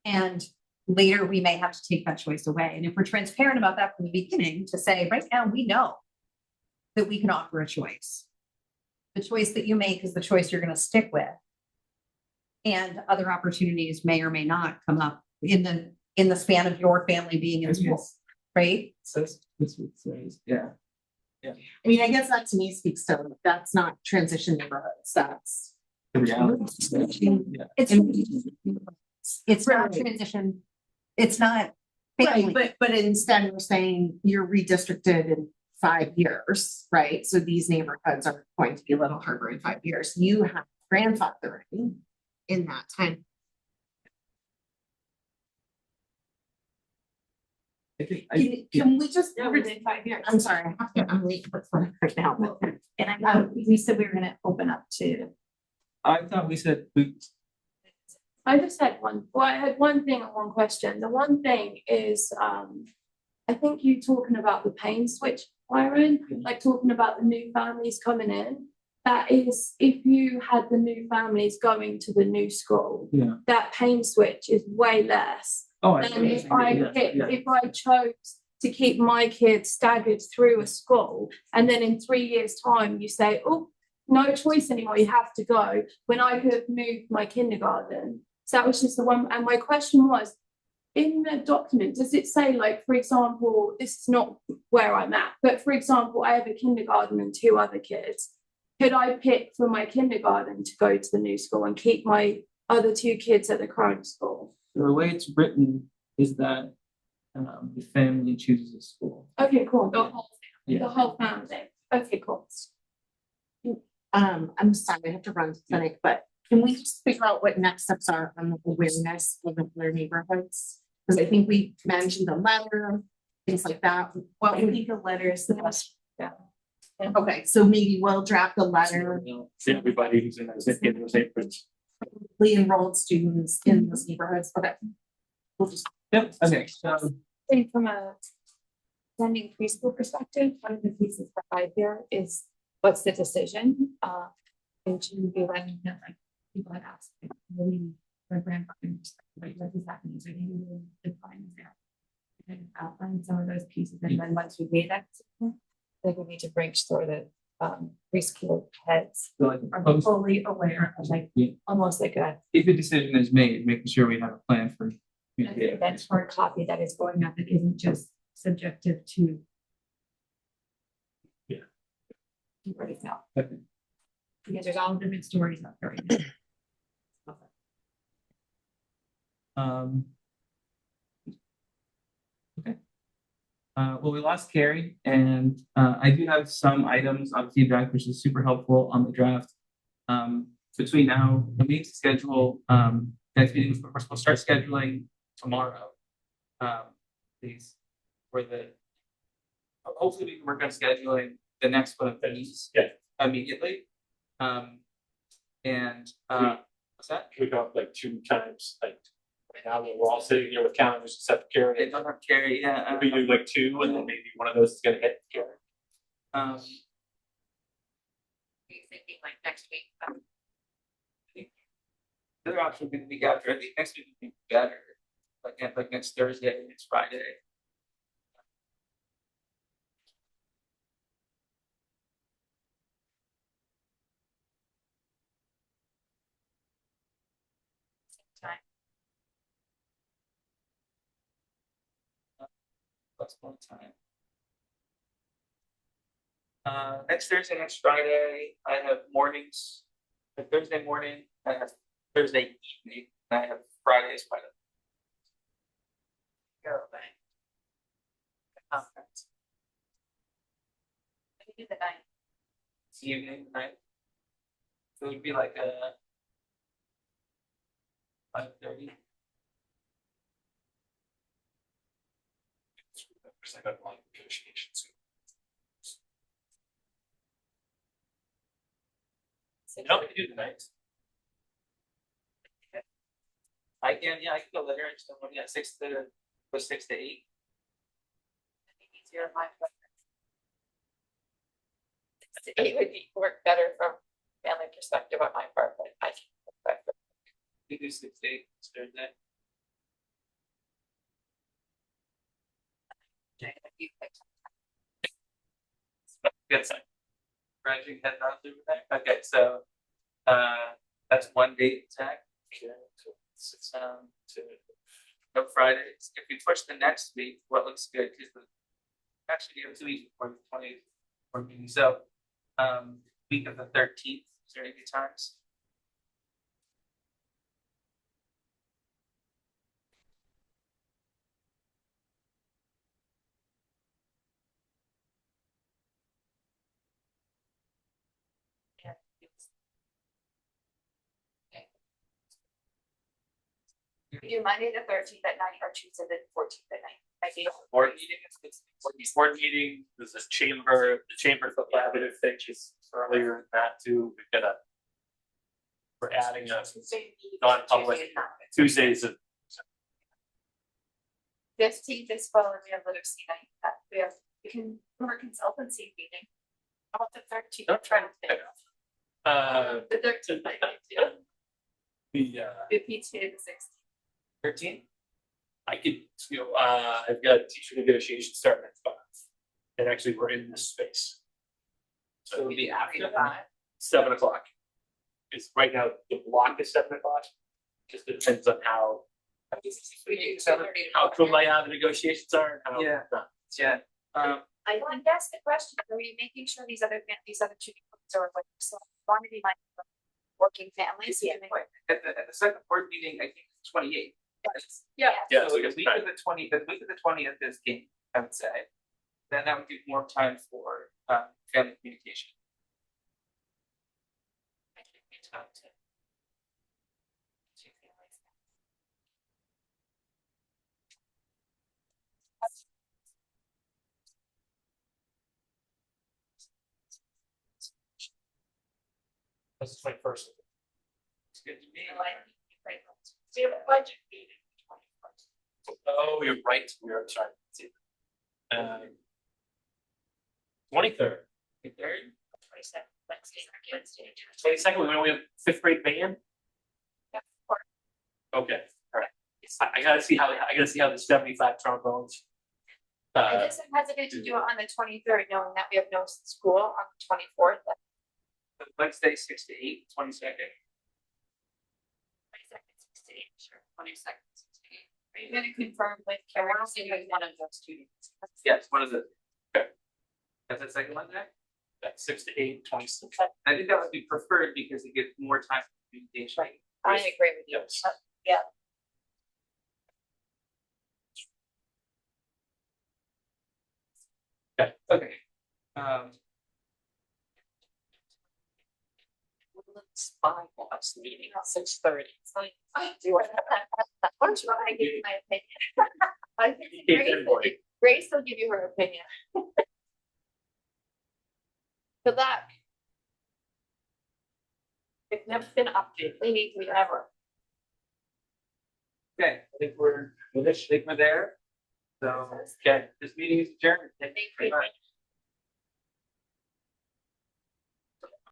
And later we may have to take that choice away. And if we're transparent about that from the beginning to say, right now we know that we can offer a choice. The choice that you make is the choice you're going to stick with. And other opportunities may or may not come up in the span of your family being in school, right? So yeah. I mean, I guess that to me speaks to that's not transition neighborhoods. That's The reality. It's not transition. It's not. right, but instead we're saying you're redistricted in 5 years, right? So these neighborhoods are going to be Little Harbor in 5 years. You have grandfathering in that time. I think, Can we just? No, within 5 years. I'm sorry, I'm late for fun right now, but And I know we said we were gonna open up to. I thought we said we. I just had I had one thing and one question. The one thing is, I think you talking about the pain switch, Byron, like talking about the new families coming in. That is, if you had the new families going to the new school, Yeah. that pain switch is way less. Oh, And if I chose to keep my kids staggered through a school, and then in 3 years' time you say, oh, no choice anymore, you have to go, when I could have moved my kindergarten. So that was just the one. And my question was, in the document, does it say, like, for example, this is not where I'm at, but for example, I have a kindergarten and 2 other kids. Could I pick for my kindergarten to go to the new school and keep my other 2 kids at the current school? The way it's written is that the family chooses a school. Okay, cool. The Yeah. whole family. Okay, cool. I'm sorry, I have to run to clinic, but can we just figure out what next steps are on the awareness of other neighborhoods? Because I think we mentioned a letter, things like that. What I would, think a letter is the best. okay, so maybe we'll draft a letter, To everybody who's in those neighborhoods. enrolled students in those neighborhoods, okay. We'll just, Yep, okay, so think from a sending preschool perspective, one of the pieces that I hear is what's the decision? And to be letting them, like, people had asked, like, really, my grandfather, like, what does that mean? So he really defines that. And outline some of those pieces, and then once we made that decision, I think we need to bring sort of preschool heads like are post, fully aware of, like, Yeah. almost like a if a decision is made, making sure we have a plan for. that's hard copy that is going up, it isn't just subjective to. Yeah. Right now, Okay. because there's all different stories out there. Right now. Okay. Well, we lost Carrie, and I do have some items of feedback, which is super helpful on the draft. Between now, we need to schedule next meeting. We'll start scheduling tomorrow. These for the. Hopefully, we can work on scheduling the next one of these. Yeah. Immediately. And what's that? We go up like 2 times, like right now we're all sitting here with calendars except They Karen. don't have Carrie, yeah. We do like 2, and then maybe one of those is gonna hit Karen. You thinking like next week? The other option would be the week after. I think next week would be better. Like next Thursday, next Friday. Time. That's one time. Next Thursday, next Friday, I have mornings. Like Thursday morning, I have Thursday evening, and I have Fridays wide open. Go away. Conference. Maybe do the night. It's evening, night. So it would be like a 5:30. There's like a long negotiations. No, we can do the night. I can go later. I just don't want to get 6 to 8. Easier on my part. It would be work better from family perspective on my part, but I can. We do 6 to 8 this Thursday. Good sign. Branching head on through there. Okay, so that's one date tag. No Fridays. If we push the next week, what looks good? Because actually we have 2 weeks before the 20th or meeting. So week of the 13th. Is there any good times? We do Monday the 13th at night or Tuesday the 14th at night. I think. Board meeting, Board meeting, there's a chamber, the chamber collaborative thing is earlier than that too. We're adding a non-public Tuesdays of 15th is following we have literacy night. We can, we're consultancy meeting. How about the 13th? I'm trying to think. The 13th, I think, too. The The PTA, the 16th. 13th. I could, I've got teacher negotiations starting at 5. And actually, we're in this space. So it'll be after 3 to that. 5. 7 o'clock. It's right now, the block is 7 o'clock. Just depends on how We do 7:30 to how 4. cool our negotiations are. And how Yeah. not. Yeah. I guess the question, are we making sure these other two groups are like, so want to be like working families? Yeah. At the second board meeting, I think it's 28th. Yeah. Yeah, So so the it's week of the 20th is game, I would say. Then that would give more time for family communication. That's the 21st. It's good to me. We have a budget meeting. Oh, you're right. We're sorry. 23rd. 22nd, we have 5th grade band. Okay, all right. I gotta see how the 75 trombones. I guess I'm hesitant to do it on the 23rd, knowing that we have no school on the 24th. Wednesday, 6 to 8, 22nd. 22nd, 6 to 8. Are you gonna confirm with Karen? One of those two days. Yes, what is it? Okay. That's the second Monday? That's 6 to 8, 26. I think that would be preferred because it gives more time for communication. I agree with you. Yes. Yeah. Okay. Spy meeting at 6:30. I give you my opinion. I think Hey, Grace good boy. Grace will give you her opinion. Good luck. It's never been updated. They need to be ever. Okay, I think we're there. So, okay, this meeting is adjourned. Thank you very much.